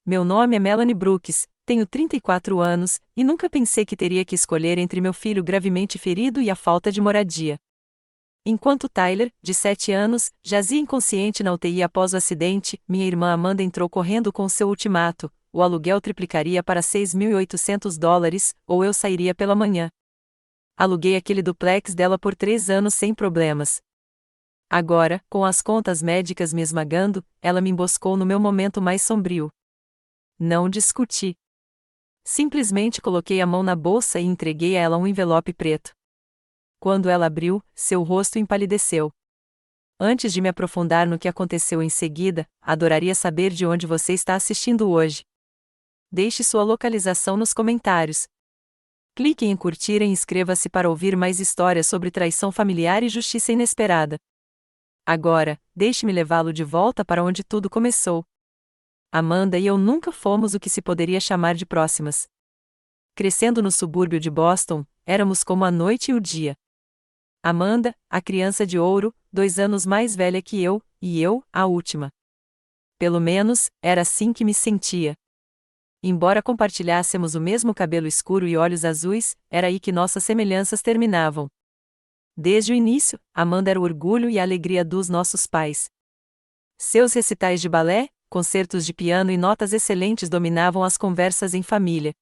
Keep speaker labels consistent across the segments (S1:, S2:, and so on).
S1: Meu nome é Melanie Brooks, tenho 34 anos, e nunca pensei que teria que escolher entre meu filho gravemente ferido e a falta de moradia. Enquanto Tyler, de 7 anos, jazia inconsciente na UTI após o acidente, minha irmã Amanda entrou correndo com seu ultimato: o aluguel triplicaria para $6.800, ou eu sairia pela manhã. Aluguei aquele duplex dela por 3 anos sem problemas. Agora, com as contas médicas me esmagando, ela me emboscou no meu momento mais sombrio. Não discuti. Simplesmente coloquei a mão na bolsa e entreguei a ela um envelope preto. Quando ela abriu, seu rosto empalideceu. Antes de me aprofundar no que aconteceu em seguida, adoraria saber de onde você está assistindo hoje. Deixe sua localização nos comentários. Clique em curtir e inscreva-se para ouvir mais histórias sobre traição familiar e justiça inesperada. Agora, deixe-me levá-lo de volta para onde tudo começou. Amanda e eu nunca fomos o que se poderia chamar de próximas. Crescendo no subúrbio de Boston, éramos como a noite e o dia. Amanda, a criança de ouro, 2 anos mais velha que eu, e eu, a última. Pelo menos, era assim que me sentia. Embora compartilhássemos o mesmo cabelo escuro e olhos azuis, era aí que nossas semelhanças terminavam. Desde o início, Amanda era o orgulho e a alegria dos nossos pais. Seus recitais de balé, concertos de piano e notas excelentes dominavam as conversas em família.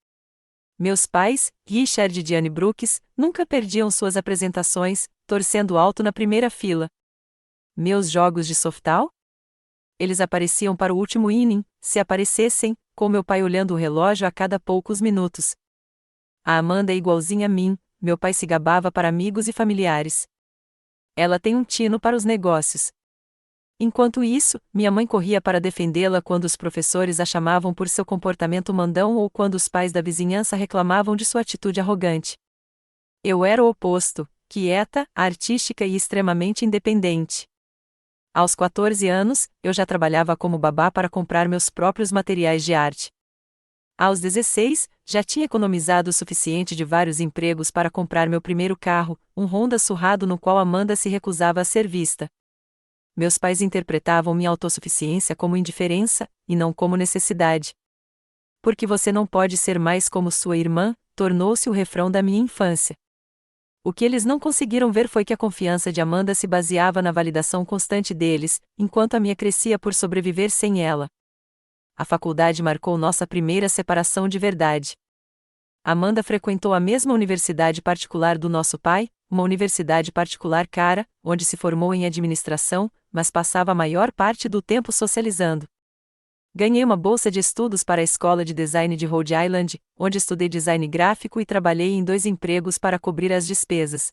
S1: Meus pais, Richard e Diane Brooks, nunca perdiam suas apresentações, torcendo alto na primeira fila. Meus jogos de softball? Eles apareciam para o último inning, se aparecessem, com meu pai olhando o relógio a cada poucos minutos. A Amanda é igualzinha a mim, meu pai se gabava para amigos e familiares. Ela tem um tino para os negócios. Enquanto isso, minha mãe corria para defendê-la quando os professores a chamavam por seu comportamento mandão ou quando os pais da vizinhança reclamavam de sua atitude arrogante. Eu era o oposto, quieta, artística e extremamente independente. Aos 14 anos, eu já trabalhava como babá para comprar meus próprios materiais de arte. Aos 16, já tinha economizado o suficiente de vários empregos para comprar meu primeiro carro, um Honda surrado no qual Amanda se recusava a ser vista. Meus pais interpretavam minha autossuficiência como indiferença, e não como necessidade. Porque você não pode ser mais como sua irmã, tornou-se o refrão da minha infância. O que eles não conseguiram ver foi que a confiança de Amanda se baseava na validação constante deles, enquanto a minha crescia por sobreviver sem ela. A faculdade marcou nossa primeira separação de verdade. Amanda frequentou a mesma universidade particular do nosso pai, uma universidade particular cara, onde se formou em administração, mas passava a maior parte do tempo socializando. Ganhei uma bolsa de estudos para a Escola de Design de Rhode Island, onde estudei design gráfico e trabalhei em 2 empregos para cobrir as despesas.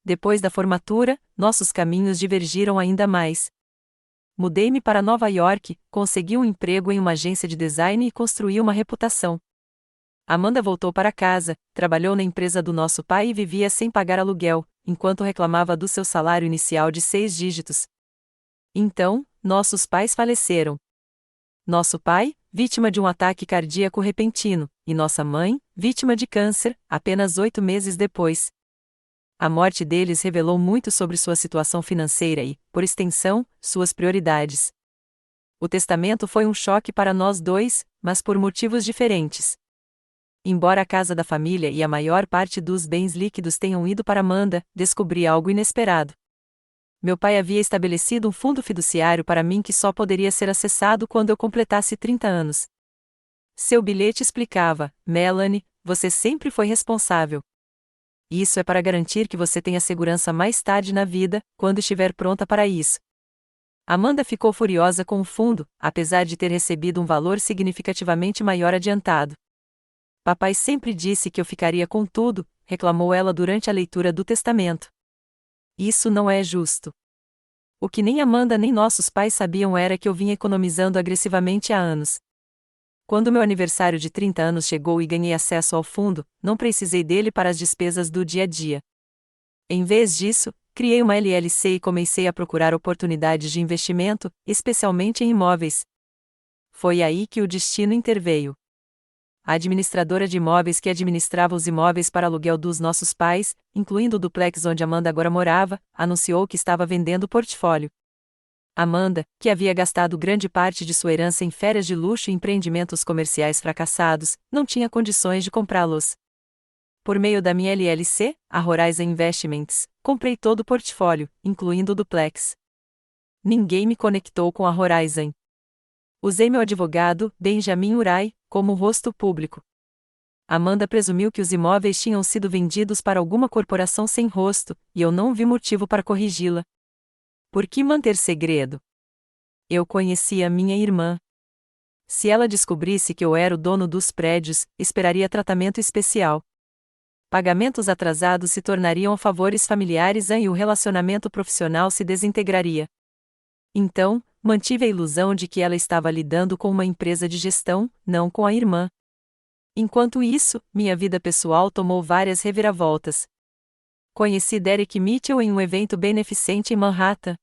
S1: Depois da formatura, nossos caminhos divergiram ainda mais. Mudei-me para Nova York, consegui um emprego em uma agência de design e construí uma reputação. Amanda voltou para casa, trabalhou na empresa do nosso pai e vivia sem pagar aluguel, enquanto reclamava do seu salário inicial de 6 dígitos. Então, nossos pais faleceram. Nosso pai, vítima de um ataque cardíaco repentino, e nossa mãe, vítima de câncer, apenas 8 meses depois. A morte deles revelou muito sobre sua situação financeira e, por extensão, suas prioridades. O testamento foi um choque para nós dois, mas por motivos diferentes. Embora a casa da família e a maior parte dos bens líquidos tenham ido para Amanda, descobri algo inesperado. Meu pai havia estabelecido um fundo fiduciário para mim que só poderia ser acessado quando eu completasse 30 anos. Seu bilhete explicava: Melanie, você sempre foi responsável. Isso é para garantir que você tenha segurança mais tarde na vida, quando estiver pronta para isso. Amanda ficou furiosa com o fundo, apesar de ter recebido um valor significativamente maior adiantado. Papai sempre disse que eu ficaria com tudo, reclamou ela durante a leitura do testamento. Isso não é justo. O que nem Amanda nem nossos pais sabiam era que eu vinha economizando agressivamente há anos. Quando meu aniversário de 30 anos chegou e ganhei acesso ao fundo, não precisei dele para as despesas do dia a dia. Em vez disso, criei uma LLC e comecei a procurar oportunidades de investimento, especialmente em imóveis. Foi aí que o destino interveio. A administradora de imóveis que administrava os imóveis para aluguel dos nossos pais, incluindo o duplex onde Amanda agora morava, anunciou que estava vendendo o portfólio. Amanda, que havia gastado grande parte de sua herança em férias de luxo e empreendimentos comerciais fracassados, não tinha condições de comprá-los. Por meio da minha LLC, a Horizon Investments, comprei todo o portfólio, incluindo o duplex. Ninguém me conectou com a Horizon. Usei meu advogado, Benjamin Urai, como rosto público. Amanda presumiu que os imóveis tinham sido vendidos para alguma corporação sem rosto, e eu não vi motivo para corrigi-la. Por que manter segredo? Eu conhecia minha irmã. Se ela descobrisse que eu era o dono dos prédios, esperaria tratamento especial. Pagamentos atrasados se tornariam favores familiares e o relacionamento profissional se desintegraria. Então, mantive a ilusão de que ela estava lidando com uma empresa de gestão, não com a irmã. Enquanto isso, minha vida pessoal tomou várias reviravoltas. Conheci Derek Mitchell em um evento beneficente em Manhattan.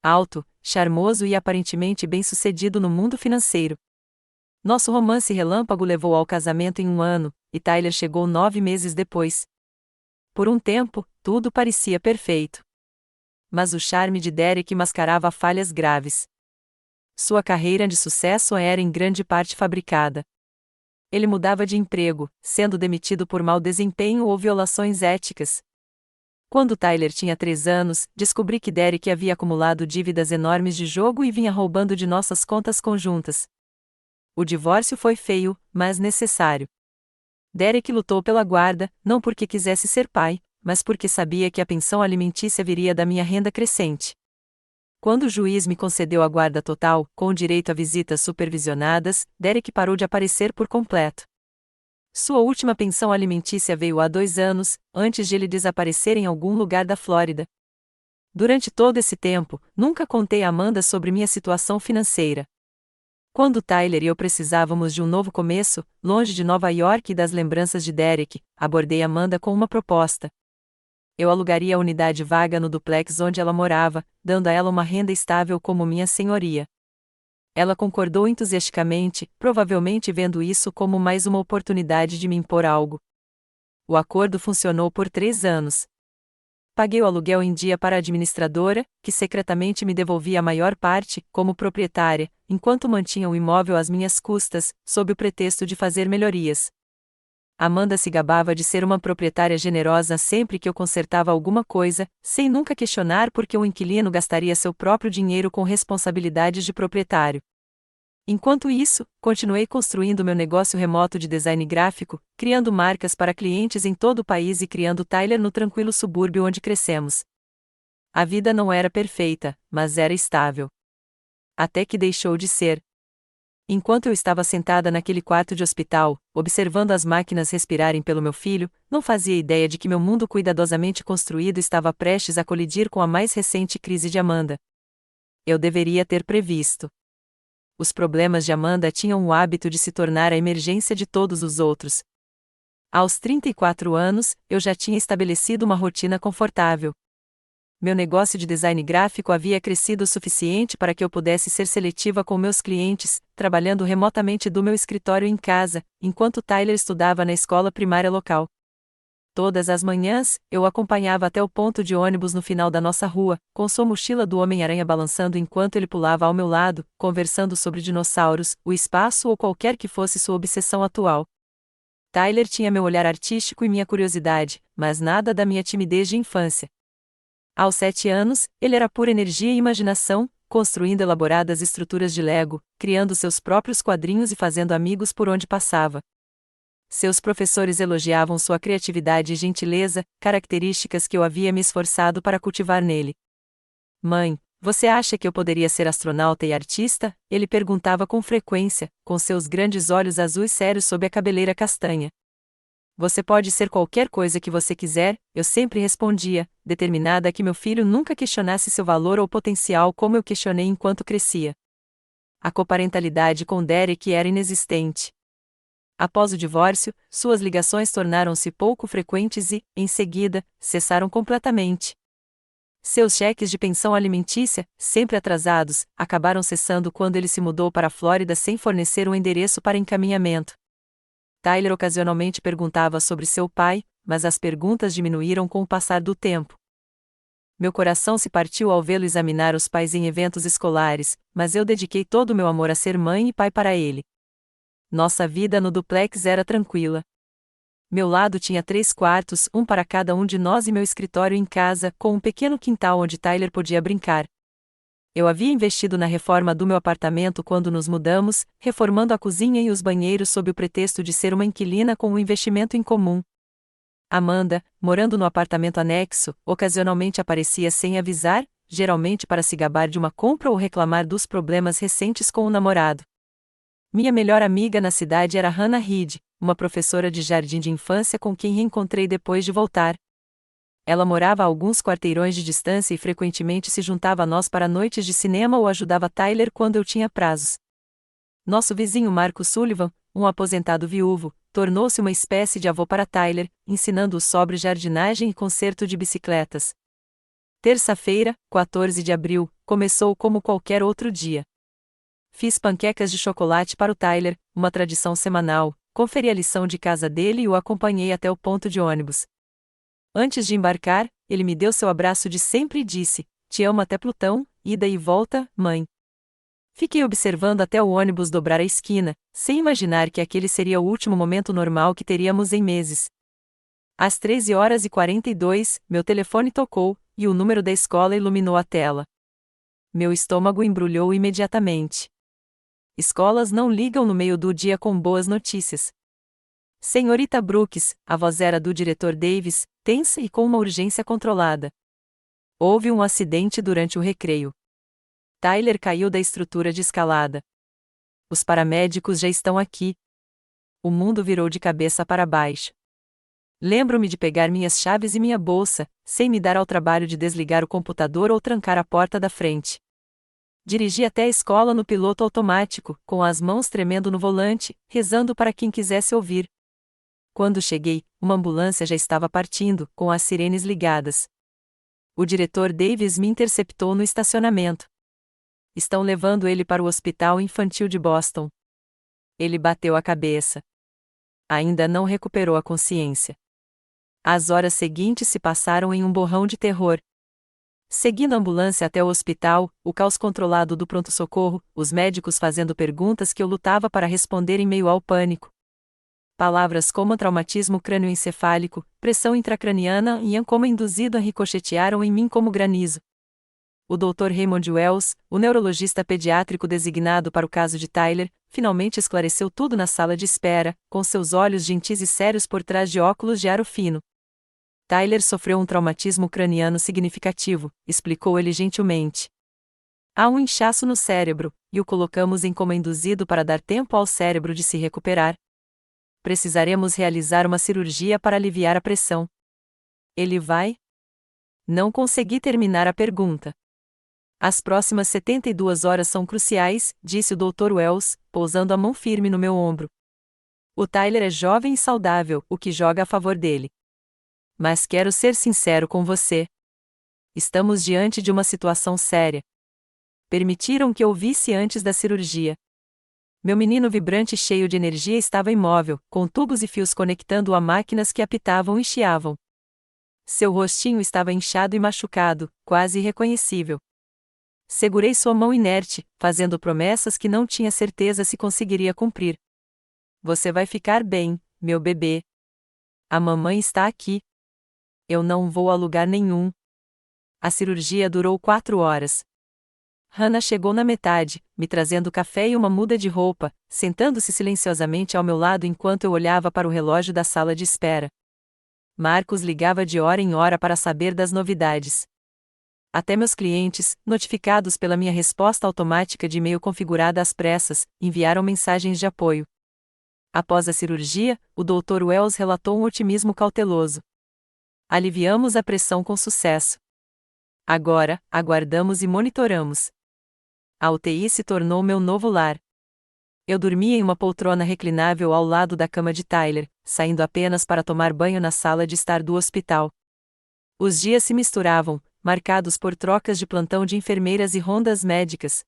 S1: Alto, charmoso e aparentemente bem-sucedido no mundo financeiro. Nosso romance relâmpago levou ao casamento em 1 ano, e Tyler chegou 9 meses depois. Por um tempo, tudo parecia perfeito. Mas o charme de Derek mascarava falhas graves. Sua carreira de sucesso era em grande parte fabricada. Ele mudava de emprego, sendo demitido por mau desempenho ou violações éticas. Quando Tyler tinha 3 anos, descobri que Derek havia acumulado dívidas enormes de jogo e vinha roubando de nossas contas conjuntas. O divórcio foi feio, mas necessário. Derek lutou pela guarda, não porque quisesse ser pai, mas porque sabia que a pensão alimentícia viria da minha renda crescente. Quando o juiz me concedeu a guarda total, com direito a visitas supervisionadas, Derek parou de aparecer por completo. Sua última pensão alimentícia veio há 2 anos, antes de ele desaparecer em algum lugar da Flórida. Durante todo esse tempo, nunca contei a Amanda sobre minha situação financeira. Quando Tyler e eu precisávamos de um novo começo, longe de Nova York e das lembranças de Derek, abordei Amanda com uma proposta. Eu alugaria a unidade vaga no duplex onde ela morava, dando a ela uma renda estável como minha senhoria. Ela concordou entusiasticamente, provavelmente vendo isso como mais uma oportunidade de me impor algo. O acordo funcionou por 3 anos. Paguei o aluguel em dia para a administradora, que secretamente me devolvia a maior parte, como proprietária, enquanto mantinha o imóvel às minhas custas, sob o pretexto de fazer melhorias. Amanda se gabava de ser uma proprietária generosa sempre que eu consertava alguma coisa, sem nunca questionar por que o inquilino gastaria seu próprio dinheiro com responsabilidades de proprietário. Enquanto isso, continuei construindo meu negócio remoto de design gráfico, criando marcas para clientes em todo o país e criando Tyler no tranquilo subúrbio onde crescemos. A vida não era perfeita, mas era estável. Até que deixou de ser. Enquanto eu estava sentada naquele quarto de hospital, observando as máquinas respirarem pelo meu filho, não fazia ideia de que meu mundo cuidadosamente construído estava prestes a colidir com a mais recente crise de Amanda. Eu deveria ter previsto. Os problemas de Amanda tinham o hábito de se tornar a emergência de todos os outros. Aos 34 anos, eu já tinha estabelecido uma rotina confortável. Meu negócio de design gráfico havia crescido o suficiente para que eu pudesse ser seletiva com meus clientes, trabalhando remotamente do meu escritório em casa, enquanto Tyler estudava na escola primária local. Todas as manhãs, eu o acompanhava até o ponto de ônibus no final da nossa rua, com sua mochila do Homem-Aranha balançando enquanto ele pulava ao meu lado, conversando sobre dinossauros, o espaço ou qualquer que fosse sua obsessão atual. Tyler tinha meu olhar artístico e minha curiosidade, mas nada da minha timidez de infância. Aos 7 anos, ele era pura energia e imaginação, construindo elaboradas estruturas de Lego, criando seus próprios quadrinhos e fazendo amigos por onde passava. Seus professores elogiavam sua criatividade e gentileza, características que eu havia me esforçado para cultivar nele. Mãe, você acha que eu poderia ser astronauta e artista? Ele perguntava com frequência, com seus grandes olhos azuis sérios sob a cabeleira castanha. Você pode ser qualquer coisa que você quiser, eu sempre respondia, determinada a que meu filho nunca questionasse seu valor ou potencial como eu questionei enquanto crescia. A coparentalidade com Derek era inexistente. Após o divórcio, suas ligações tornaram-se pouco frequentes e, em seguida, cessaram completamente. Seus cheques de pensão alimentícia, sempre atrasados, acabaram cessando quando ele se mudou para a Flórida sem fornecer um endereço para encaminhamento. Tyler ocasionalmente perguntava sobre seu pai, mas as perguntas diminuíram com o passar do tempo. Meu coração se partiu ao vê-lo examinar os pais em eventos escolares, mas eu dediquei todo o meu amor a ser mãe e pai para ele. Nossa vida no duplex era tranquila. Meu lado tinha 3 quartos, um para cada um de nós, e meu escritório em casa, com um pequeno quintal onde Tyler podia brincar. Eu havia investido na reforma do meu apartamento quando nos mudamos, reformando a cozinha e os banheiros sob o pretexto de ser uma inquilina com um investimento em comum. Amanda, morando no apartamento anexo, ocasionalmente aparecia sem avisar, geralmente para se gabar de uma compra ou reclamar dos problemas recentes com o namorado. Minha melhor amiga na cidade era Hannah Reed, uma professora de jardim de infância com quem reencontrei depois de voltar. Ela morava a alguns quarteirões de distância e frequentemente se juntava a nós para noites de cinema ou ajudava Tyler quando eu tinha prazos. Nosso vizinho Marco Sullivan, um aposentado viúvo, tornou-se uma espécie de avô para Tyler, ensinando-o sobre jardinagem e conserto de bicicletas. Terça-feira, 14 de abril, começou como qualquer outro dia. Fiz panquecas de chocolate para o Tyler, uma tradição semanal, conferi a lição de casa dele e o acompanhei até o ponto de ônibus. Antes de embarcar, ele me deu seu abraço de sempre e disse: "Te amo até Plutão, ida e volta, mãe." Fiquei observando até o ônibus dobrar a esquina, sem imaginar que aquele seria o último momento normal que teríamos em meses. Às 13h42, meu telefone tocou, e o número da escola iluminou a tela. Meu estômago embrulhou imediatamente. Escolas não ligam no meio do dia com boas notícias. Senhorita Brooks, a voz era do diretor Davis, tensa e com uma urgência controlada. Houve um acidente durante o recreio. Tyler caiu da estrutura de escalada. Os paramédicos já estão aqui. O mundo virou de cabeça para baixo. Lembro-me de pegar minhas chaves e minha bolsa, sem me dar ao trabalho de desligar o computador ou trancar a porta da frente. Dirigi até a escola no piloto automático, com as mãos tremendo no volante, rezando para quem quisesse ouvir. Quando cheguei, uma ambulância já estava partindo, com as sirenes ligadas. O diretor Davis me interceptou no estacionamento. Estão levando ele para o Hospital Infantil de Boston. Ele bateu a cabeça. Ainda não recuperou a consciência. As horas seguintes se passaram em um borrão de terror. Seguindo a ambulância até o hospital, o caos controlado do pronto-socorro, os médicos fazendo perguntas que eu lutava para responder em meio ao pânico. Palavras como traumatismo crânioencefálico, pressão intracraniana e coma induzido a ricochetearam em mim como granizo. O Dr. Raymond Wells, o neurologista pediátrico designado para o caso de Tyler, finalmente esclareceu tudo na sala de espera, com seus olhos gentis e sérios por trás de óculos de aro fino. Tyler sofreu um traumatismo craniano significativo, explicou ele gentilmente. Há um inchaço no cérebro, e o colocamos em coma induzido para dar tempo ao cérebro de se recuperar. Precisaremos realizar uma cirurgia para aliviar a pressão. Ele vai? Não consegui terminar a pergunta. As próximas 72 horas são cruciais, disse o Dr. Wells, pousando a mão firme no meu ombro. O Tyler é jovem e saudável, o que joga a favor dele. Mas quero ser sincero com você. Estamos diante de uma situação séria. Permitiram que eu visse antes da cirurgia. Meu menino vibrante e cheio de energia estava imóvel, com tubos e fios conectando-o a máquinas que apitavam e chiavam. Seu rostinho estava inchado e machucado, quase irreconhecível. Segurei sua mão inerte, fazendo promessas que não tinha certeza se conseguiria cumprir. Você vai ficar bem, meu bebê. A mamãe está aqui. Eu não vou a lugar nenhum. A cirurgia durou 4 horas. Hannah chegou na metade, me trazendo café e uma muda de roupa, sentando-se silenciosamente ao meu lado enquanto eu olhava para o relógio da sala de espera. Marcos ligava de hora em hora para saber das novidades. Até meus clientes, notificados pela minha resposta automática de e-mail configurada às pressas, enviaram mensagens de apoio. Após a cirurgia, o Dr. Wells relatou um otimismo cauteloso. Aliviamos a pressão com sucesso. Agora, aguardamos e monitoramos. A UTI se tornou meu novo lar. Eu dormia em uma poltrona reclinável ao lado da cama de Tyler, saindo apenas para tomar banho na sala de estar do hospital. Os dias se misturavam, marcados por trocas de plantão de enfermeiras e rondas médicas.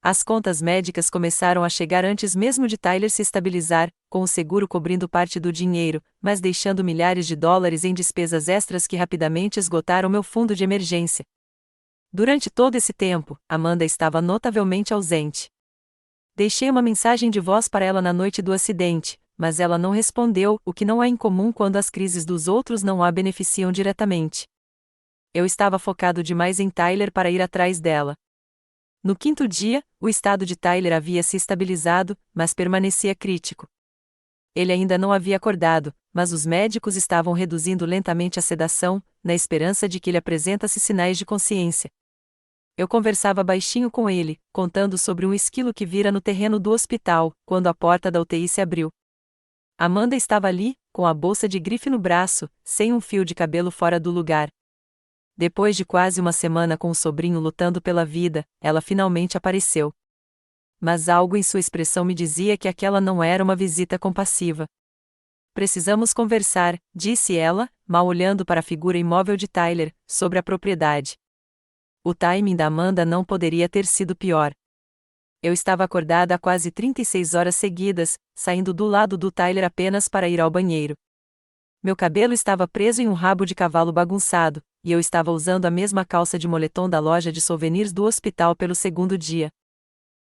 S1: As contas médicas começaram a chegar antes mesmo de Tyler se estabilizar, com o seguro cobrindo parte do dinheiro, mas deixando milhares de dólares em despesas extras que rapidamente esgotaram meu fundo de emergência. Durante todo esse tempo, Amanda estava notavelmente ausente. Deixei uma mensagem de voz para ela na noite do acidente, mas ela não respondeu, o que não é incomum quando as crises dos outros não a beneficiam diretamente. Eu estava focado demais em Tyler para ir atrás dela. No quinto dia, o estado de Tyler havia se estabilizado, mas permanecia crítico. Ele ainda não havia acordado, mas os médicos estavam reduzindo lentamente a sedação, na esperança de que ele apresentasse sinais de consciência. Eu conversava baixinho com ele, contando sobre um esquilo que vira no terreno do hospital, quando a porta da UTI se abriu. Amanda estava ali, com a bolsa de grife no braço, sem um fio de cabelo fora do lugar. Depois de quase uma semana com o sobrinho lutando pela vida, ela finalmente apareceu. Mas algo em sua expressão me dizia que aquela não era uma visita compassiva. Precisamos conversar, disse ela, mal olhando para a figura imóvel de Tyler, sobre a propriedade. O timing da Amanda não poderia ter sido pior. Eu estava acordada há quase 36 horas seguidas, saindo do lado do Tyler apenas para ir ao banheiro. Meu cabelo estava preso em um rabo de cavalo bagunçado, e eu estava usando a mesma calça de moletom da loja de souvenirs do hospital pelo segundo dia.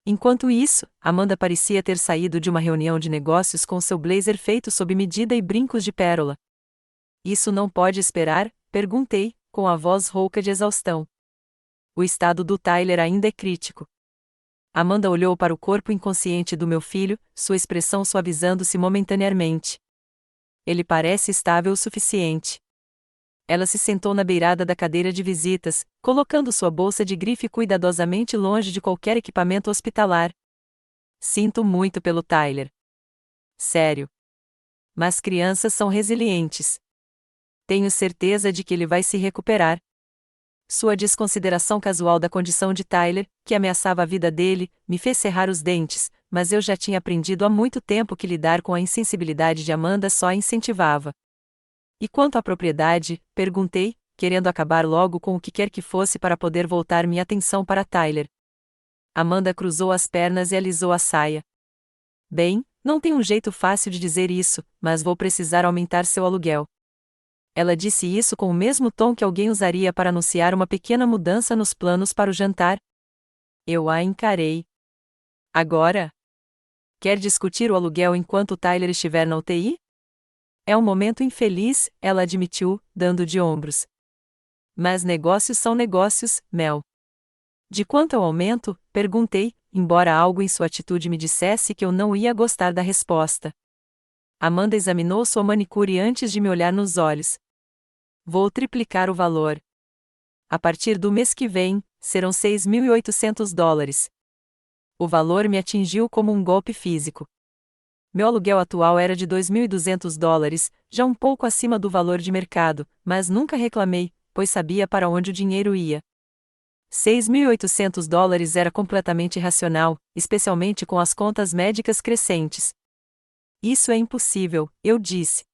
S1: Enquanto isso, Amanda parecia ter saído de uma reunião de negócios com seu blazer feito sob medida e brincos de pérola. Isso não pode esperar? Perguntei, com a voz rouca de exaustão. O estado do Tyler ainda é crítico. Amanda olhou para o corpo inconsciente do meu filho, sua expressão suavizando-se momentaneamente. Ele parece estável o suficiente. Ela se sentou na beirada da cadeira de visitas, colocando sua bolsa de grife cuidadosamente longe de qualquer equipamento hospitalar. Sinto muito pelo Tyler. Sério. Mas crianças são resilientes. Tenho certeza de que ele vai se recuperar. Sua desconsideração casual da condição de Tyler, que ameaçava a vida dele, me fez cerrar os dentes, mas eu já tinha aprendido há muito tempo que lidar com a insensibilidade de Amanda só a incentivava. E quanto à propriedade, perguntei, querendo acabar logo com o que quer que fosse para poder voltar minha atenção para Tyler. Amanda cruzou as pernas e alisou a saia. Bem, não tem um jeito fácil de dizer isso, mas vou precisar aumentar seu aluguel. Ela disse isso com o mesmo tom que alguém usaria para anunciar uma pequena mudança nos planos para o jantar. Eu a encarei. Agora? Quer discutir o aluguel enquanto Tyler estiver na UTI? É um momento infeliz, ela admitiu, dando de ombros. Mas negócios são negócios, Mel. De quanto ao aumento? Perguntei, embora algo em sua atitude me dissesse que eu não ia gostar da resposta. Amanda examinou sua manicure antes de me olhar nos olhos. Vou triplicar o valor. A partir do mês que vem, serão $6.800. O valor me atingiu como um golpe físico. Meu aluguel atual era de $2.200, já um pouco acima do valor de mercado, mas nunca reclamei, pois sabia para onde o dinheiro ia. $6.800 era completamente irracional, especialmente com as contas médicas crescentes. Isso é impossível, eu disse.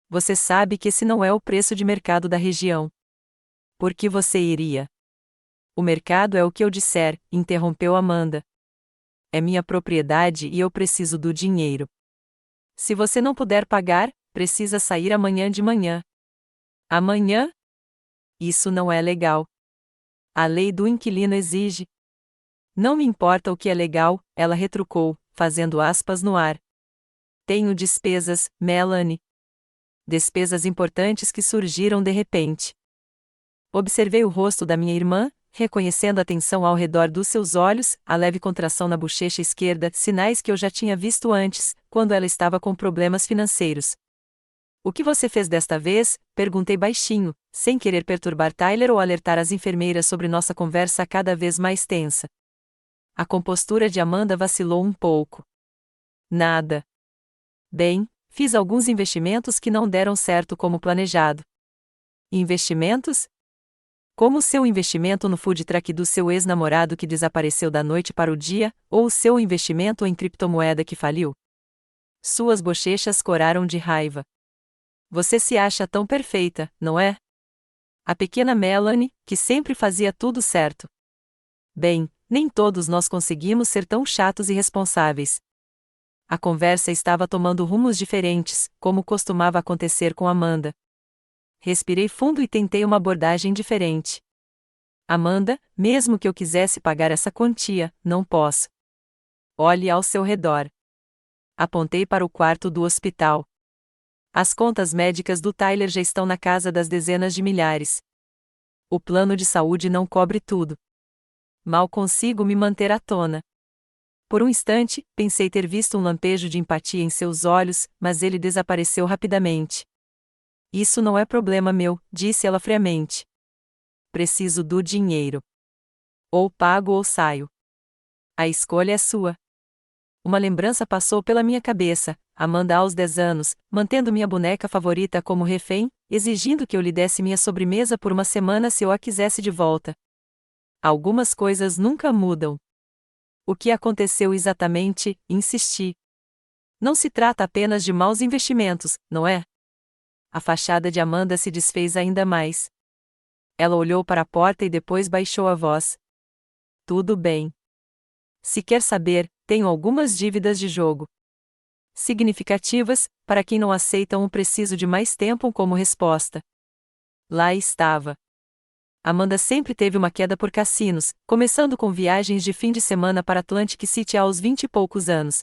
S1: Você sabe que esse não é o preço de mercado da região. Por que você iria? O mercado é o que eu disser, interrompeu Amanda. É minha propriedade e eu preciso do dinheiro. Se você não puder pagar, precisa sair amanhã de manhã. Amanhã? Isso não é legal. A lei do inquilino exige. Não me importa o que é legal, ela retrucou, fazendo aspas no ar. Tenho despesas, Melanie. Despesas importantes que surgiram de repente. Observei o rosto da minha irmã, reconhecendo a tensão ao redor dos seus olhos, a leve contração na bochecha esquerda, sinais que eu já tinha visto antes, quando ela estava com problemas financeiros. O que você fez desta vez? Perguntei baixinho, sem querer perturbar Tyler ou alertar as enfermeiras sobre nossa conversa cada vez mais tensa. A compostura de Amanda vacilou um pouco. Nada. Bem, fiz alguns investimentos que não deram certo como planejado. Investimentos? Como o seu investimento no food truck do seu ex-namorado que desapareceu da noite para o dia, ou o seu investimento em criptomoeda que faliu? Suas bochechas coraram de raiva. Você se acha tão perfeita, não é? A pequena Melanie, que sempre fazia tudo certo. Bem, Nem todos nós conseguimos ser tão chatos e responsáveis. A conversa estava tomando rumos diferentes, como costumava acontecer com Amanda. Respirei fundo e tentei uma abordagem diferente. Amanda, mesmo que eu quisesse pagar essa quantia, não posso. Olhe ao seu redor. Apontei para o quarto do hospital. As contas médicas do Tyler já estão na casa das dezenas de milhares. O plano de saúde não cobre tudo. Mal consigo me manter à tona. Por um instante, pensei ter visto um lampejo de empatia em seus olhos, mas ele desapareceu rapidamente. Isso não é problema meu, disse ela friamente. Preciso do dinheiro. Ou pago ou saio. A escolha é sua. Uma lembrança passou pela minha cabeça, Amanda aos 10 anos, mantendo minha boneca favorita como refém, exigindo que eu lhe desse minha sobremesa por uma semana se eu a quisesse de volta. Algumas coisas nunca mudam. O que aconteceu exatamente? Insisti. Não se trata apenas de maus investimentos, não é? A fachada de Amanda se desfez ainda mais. Ela olhou para a porta e depois baixou a voz. Tudo bem. Se quer saber, tenho algumas dívidas de jogo. Significativas, para quem não aceita preciso de mais tempo como resposta. Lá estava. Amanda sempre teve uma queda por cassinos, começando com viagens de fim de semana para Atlantic City aos 20 e poucos anos.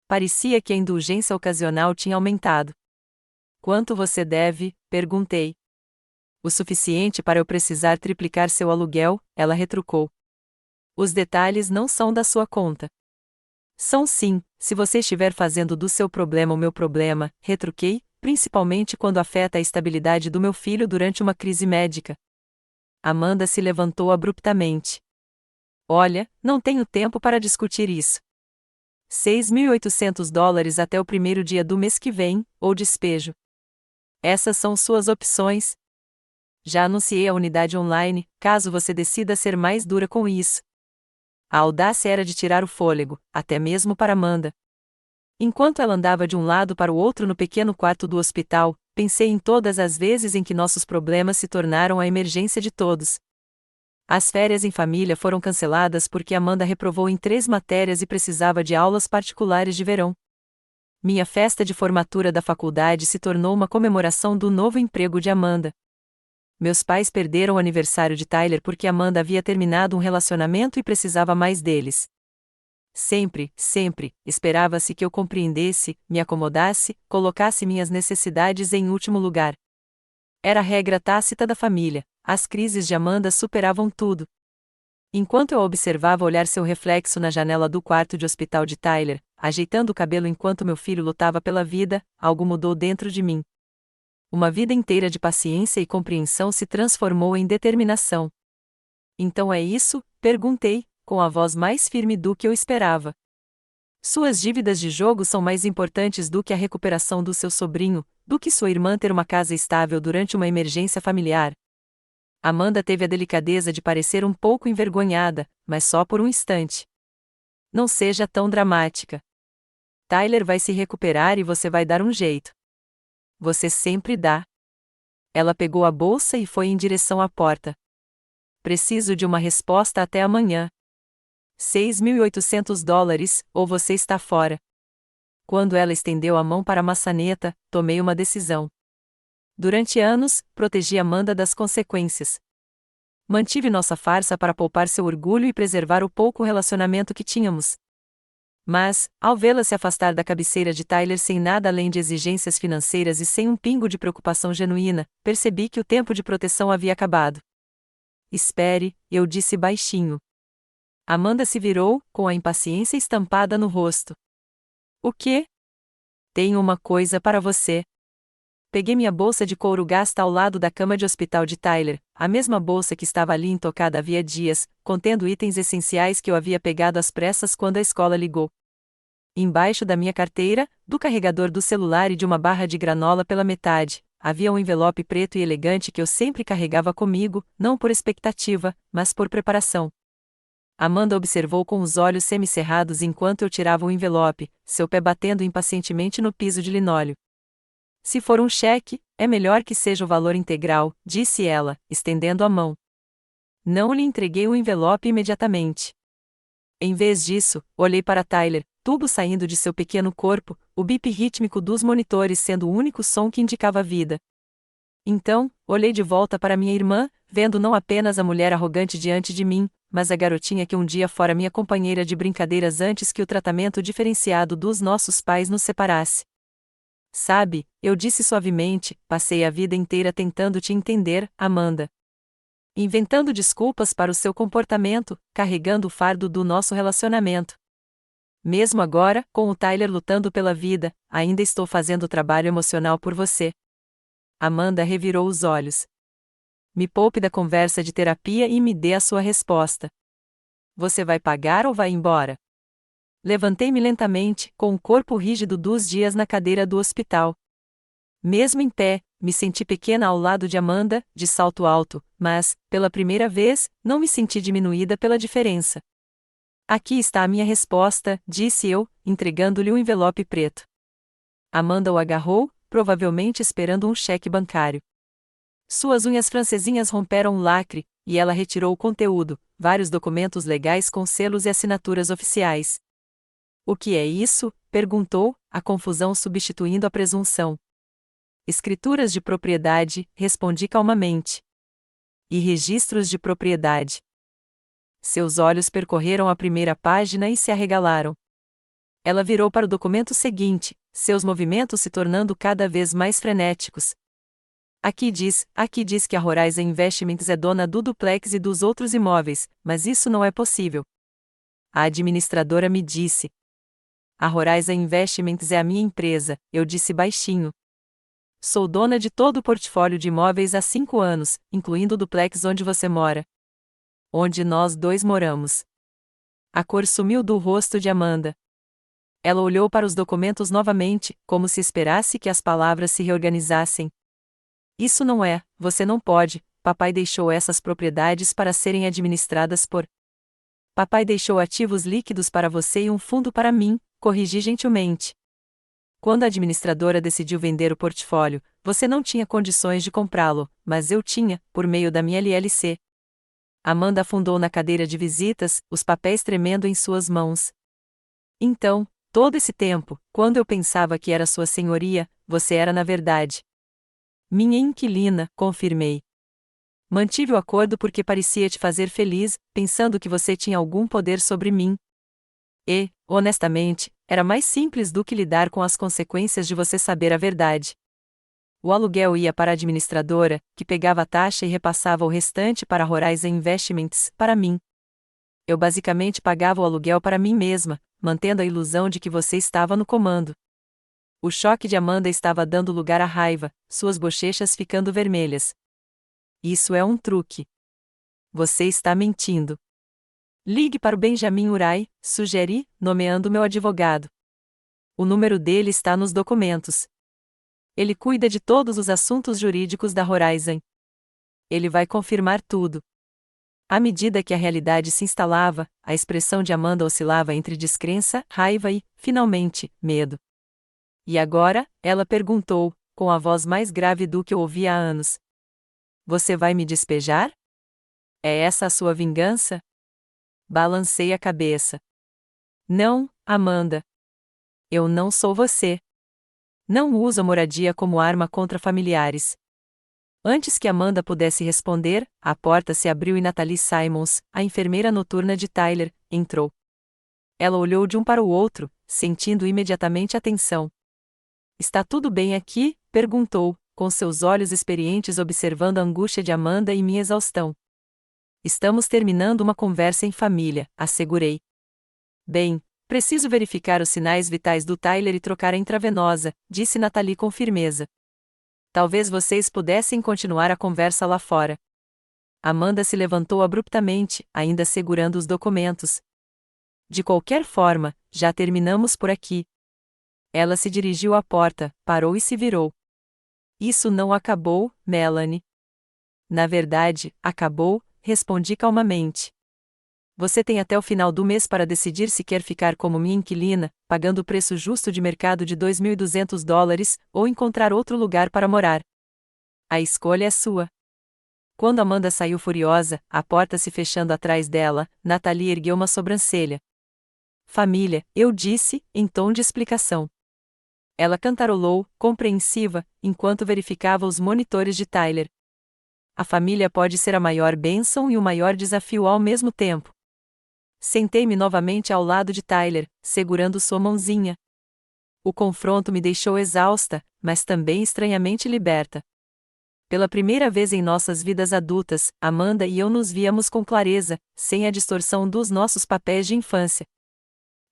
S1: Parecia que a indulgência ocasional tinha aumentado. Quanto você deve? Perguntei. O suficiente para eu precisar triplicar seu aluguel, ela retrucou. Os detalhes não são da sua conta. São sim, se você estiver fazendo do seu problema o meu problema, retruquei, principalmente quando afeta a estabilidade do meu filho durante uma crise médica. Amanda se levantou abruptamente. Olha, não tenho tempo para discutir isso. $6.800 até o primeiro dia do mês que vem, ou despejo. Essas são suas opções. Já anunciei a unidade online, caso você decida ser mais dura com isso. A audácia era de tirar o fôlego, até mesmo para Amanda. Enquanto ela andava de um lado para o outro no pequeno quarto do hospital, pensei em todas as vezes em que nossos problemas se tornaram a emergência de todos. As férias em família foram canceladas porque Amanda reprovou em 3 matérias e precisava de aulas particulares de verão. Minha festa de formatura da faculdade se tornou uma comemoração do novo emprego de Amanda. Meus pais perderam o aniversário de Tyler porque Amanda havia terminado um relacionamento e precisava mais deles. Sempre, esperava-se que eu compreendesse, me acomodasse, colocasse minhas necessidades em último lugar. Era a regra tácita da família, as crises de Amanda superavam tudo. Enquanto eu observava olhar seu reflexo na janela do quarto de hospital de Tyler, ajeitando o cabelo enquanto meu filho lutava pela vida, algo mudou dentro de mim. Uma vida inteira de paciência e compreensão se transformou em determinação. Então é isso? Perguntei, com a voz mais firme do que eu esperava. Suas dívidas de jogo são mais importantes do que a recuperação do seu sobrinho, do que sua irmã ter uma casa estável durante uma emergência familiar. Amanda teve a delicadeza de parecer um pouco envergonhada, mas só por um instante. Não seja tão dramática. Tyler vai se recuperar e você vai dar um jeito. Você sempre dá. Ela pegou a bolsa e foi em direção à porta. Preciso de uma resposta até amanhã. $6.800, ou você está fora. Quando ela estendeu a mão para a maçaneta, tomei uma decisão. Durante anos, protegi Amanda das consequências. Mantive nossa farsa para poupar seu orgulho e preservar o pouco relacionamento que tínhamos. Mas, ao vê-la se afastar da cabeceira de Tyler sem nada além de exigências financeiras e sem um pingo de preocupação genuína, percebi que o tempo de proteção havia acabado. Espere, eu disse baixinho. Amanda se virou, com a impaciência estampada no rosto. O quê? Tenho uma coisa para você. Peguei minha bolsa de couro gasta ao lado da cama de hospital de Tyler, a mesma bolsa que estava ali intocada havia dias, contendo itens essenciais que eu havia pegado às pressas quando a escola ligou. Embaixo da minha carteira, do carregador do celular e de uma barra de granola pela metade, havia um envelope preto e elegante que eu sempre carregava comigo, não por expectativa, mas por preparação. Amanda observou com os olhos semicerrados enquanto eu tirava o envelope, seu pé batendo impacientemente no piso de linóleo. Se for um cheque, é melhor que seja o valor integral, disse ela, estendendo a mão. Não lhe entreguei o envelope imediatamente. Em vez disso, olhei para Tyler, tubo saindo de seu pequeno corpo, o bip rítmico dos monitores sendo o único som que indicava vida. Então, olhei de volta para minha irmã, vendo não apenas a mulher arrogante diante de mim, mas a garotinha que um dia fora minha companheira de brincadeiras antes que o tratamento diferenciado dos nossos pais nos separasse. Sabe, eu disse suavemente, passei a vida inteira tentando te entender, Amanda. Inventando desculpas para o seu comportamento, carregando o fardo do nosso relacionamento. Mesmo agora, com o Tyler lutando pela vida, ainda estou fazendo trabalho emocional por você. Amanda revirou os olhos. Me poupe da conversa de terapia e me dê a sua resposta. Você vai pagar ou vai embora? Levantei-me lentamente, com o corpo rígido dos dias na cadeira do hospital. Mesmo em pé, me senti pequena ao lado de Amanda, de salto alto, mas, pela primeira vez, não me senti diminuída pela diferença. Aqui está a minha resposta, disse eu, entregando-lhe um envelope preto. Amanda o agarrou, provavelmente esperando um cheque bancário. Suas unhas francesinhas romperam o lacre, e ela retirou o conteúdo, vários documentos legais com selos e assinaturas oficiais. O que é isso? Perguntou, a confusão substituindo a presunção. Escrituras de propriedade, respondi calmamente. E registros de propriedade. Seus olhos percorreram a primeira página e se arregalaram. Ela virou para o documento seguinte, seus movimentos se tornando cada vez mais frenéticos. Aqui diz que a Horizon Investments é dona do duplex e dos outros imóveis, mas isso não é possível. A administradora me disse. A Horizon Investments é a minha empresa, eu disse baixinho. Sou dona de todo o portfólio de imóveis há 5 anos, incluindo o duplex onde você mora. Onde nós dois moramos. A cor sumiu do rosto de Amanda. Ela olhou para os documentos novamente, como se esperasse que as palavras se reorganizassem. Isso não é, você não pode, papai deixou essas propriedades para serem administradas por... Papai deixou ativos líquidos para você e um fundo para mim, corrigi gentilmente. Quando a administradora decidiu vender o portfólio, você não tinha condições de comprá-lo, mas eu tinha, por meio da minha LLC. Amanda afundou na cadeira de visitas, os papéis tremendo em suas mãos. Então, todo esse tempo, quando eu pensava que era sua senhoria, você era na verdade minha inquilina, confirmei. Mantive o acordo porque parecia te fazer feliz, pensando que você tinha algum poder sobre mim. E, honestamente, era mais simples do que lidar com as consequências de você saber a verdade. O aluguel ia para a administradora, que pegava a taxa e repassava o restante para a Horizon Investments, para mim. Eu basicamente pagava o aluguel para mim mesma, mantendo a ilusão de que você estava no comando. O choque de Amanda estava dando lugar à raiva, suas bochechas ficando vermelhas. Isso é um truque. Você está mentindo. Ligue para o Benjamin Urai, sugeri, nomeando meu advogado. O número dele está nos documentos. Ele cuida de todos os assuntos jurídicos da Horizon. Ele vai confirmar tudo. À medida que a realidade se instalava, a expressão de Amanda oscilava entre descrença, raiva e, finalmente, medo. E agora, ela perguntou, com a voz mais grave do que eu ouvia há anos. Você vai me despejar? É essa a sua vingança? Balancei a cabeça. Não, Amanda. Eu não sou você. Não uso a moradia como arma contra familiares. Antes que Amanda pudesse responder, a porta se abriu e Natalie Simons, a enfermeira noturna de Tyler, entrou. Ela olhou de um para o outro, sentindo imediatamente a tensão. Está tudo bem aqui? Perguntou, com seus olhos experientes observando a angústia de Amanda e minha exaustão. Estamos terminando uma conversa em família, assegurei. Bem, preciso verificar os sinais vitais do Tyler e trocar a intravenosa, disse Natalie com firmeza. Talvez vocês pudessem continuar a conversa lá fora. Amanda se levantou abruptamente, ainda segurando os documentos. De qualquer forma, já terminamos por aqui. Ela se dirigiu à porta, parou e se virou. Isso não acabou, Melanie. Na verdade, acabou, respondi calmamente. Você tem até o final do mês para decidir se quer ficar como minha inquilina, pagando o preço justo de mercado de $2.200, ou encontrar outro lugar para morar. A escolha é sua. Quando Amanda saiu furiosa, a porta se fechando atrás dela, Natalie ergueu uma sobrancelha. Família, eu disse, em tom de explicação. Ela cantarolou, compreensiva, enquanto verificava os monitores de Tyler. A família pode ser a maior bênção e o maior desafio ao mesmo tempo. Sentei-me novamente ao lado de Tyler, segurando sua mãozinha. O confronto me deixou exausta, mas também estranhamente liberta. Pela primeira vez em nossas vidas adultas, Amanda e eu nos víamos com clareza, sem a distorção dos nossos papéis de infância.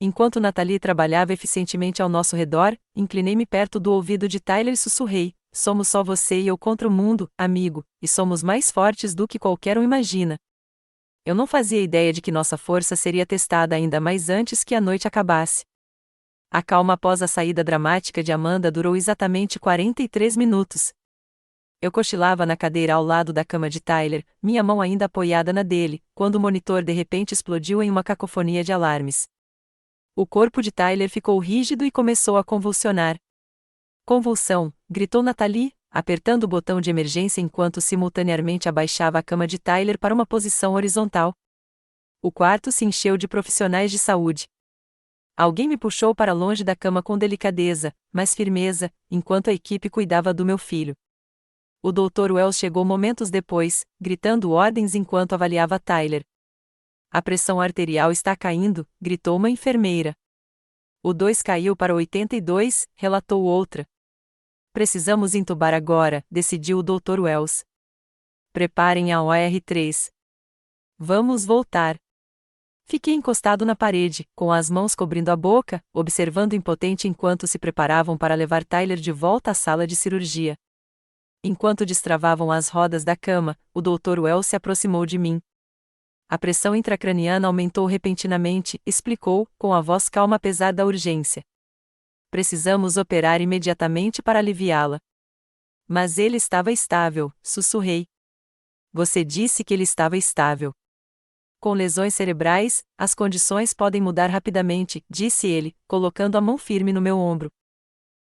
S1: Enquanto Natalie trabalhava eficientemente ao nosso redor, inclinei-me perto do ouvido de Tyler e sussurrei: somos só você e eu contra o mundo, amigo, e somos mais fortes do que qualquer um imagina. Eu não fazia ideia de que nossa força seria testada ainda mais antes que a noite acabasse. A calma após a saída dramática de Amanda durou exatamente 43 minutos. Eu cochilava na cadeira ao lado da cama de Tyler, minha mão ainda apoiada na dele, quando o monitor de repente explodiu em uma cacofonia de alarmes. O corpo de Tyler ficou rígido e começou a convulsionar. Convulsão, gritou Natalie, apertando o botão de emergência enquanto simultaneamente abaixava a cama de Tyler para uma posição horizontal. O quarto se encheu de profissionais de saúde. Alguém me puxou para longe da cama com delicadeza, mas firmeza, enquanto a equipe cuidava do meu filho. O Dr. Wells chegou momentos depois, gritando ordens enquanto avaliava Tyler. A pressão arterial está caindo, gritou uma enfermeira. O 2 caiu para 82, relatou outra. Precisamos entubar agora, decidiu o Dr. Wells. Preparem a OR3. Vamos voltar. Fiquei encostado na parede, com as mãos cobrindo a boca, observando impotente enquanto se preparavam para levar Tyler de volta à sala de cirurgia. Enquanto destravavam as rodas da cama, o Dr. Wells se aproximou de mim. A pressão intracraniana aumentou repentinamente, explicou, com a voz calma apesar da urgência. Precisamos operar imediatamente para aliviá-la. Mas ele estava estável, sussurrei. Você disse que ele estava estável. Com lesões cerebrais, as condições podem mudar rapidamente, disse ele, colocando a mão firme no meu ombro.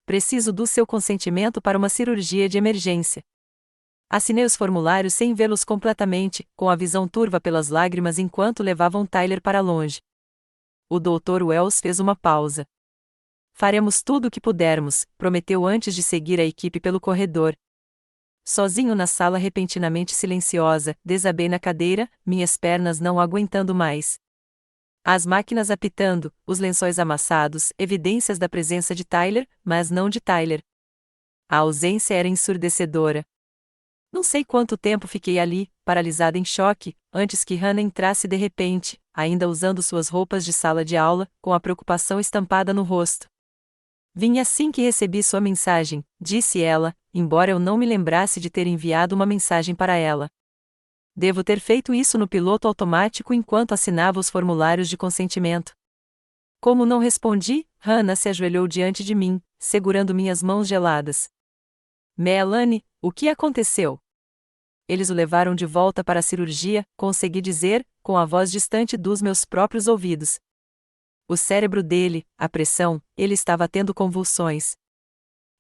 S1: Preciso do seu consentimento para uma cirurgia de emergência. Assinei os formulários sem vê-los completamente, com a visão turva pelas lágrimas enquanto levavam Tyler para longe. O Dr. Wells fez uma pausa. Faremos tudo o que pudermos, prometeu antes de seguir a equipe pelo corredor. Sozinho na sala repentinamente silenciosa, desabei na cadeira, minhas pernas não aguentando mais. As máquinas apitando, os lençóis amassados, evidências da presença de Tyler, mas não de Tyler. A ausência era ensurdecedora. Não sei quanto tempo fiquei ali, paralisada em choque, antes que Hannah entrasse de repente, ainda usando suas roupas de sala de aula, com a preocupação estampada no rosto. Vim assim que recebi sua mensagem, disse ela, embora eu não me lembrasse de ter enviado uma mensagem para ela. Devo ter feito isso no piloto automático enquanto assinava os formulários de consentimento. Como não respondi, Hannah se ajoelhou diante de mim, segurando minhas mãos geladas. Melanie, o que aconteceu? Eles o levaram de volta para a cirurgia, consegui dizer, com a voz distante dos meus próprios ouvidos. O cérebro dele, a pressão, ele estava tendo convulsões.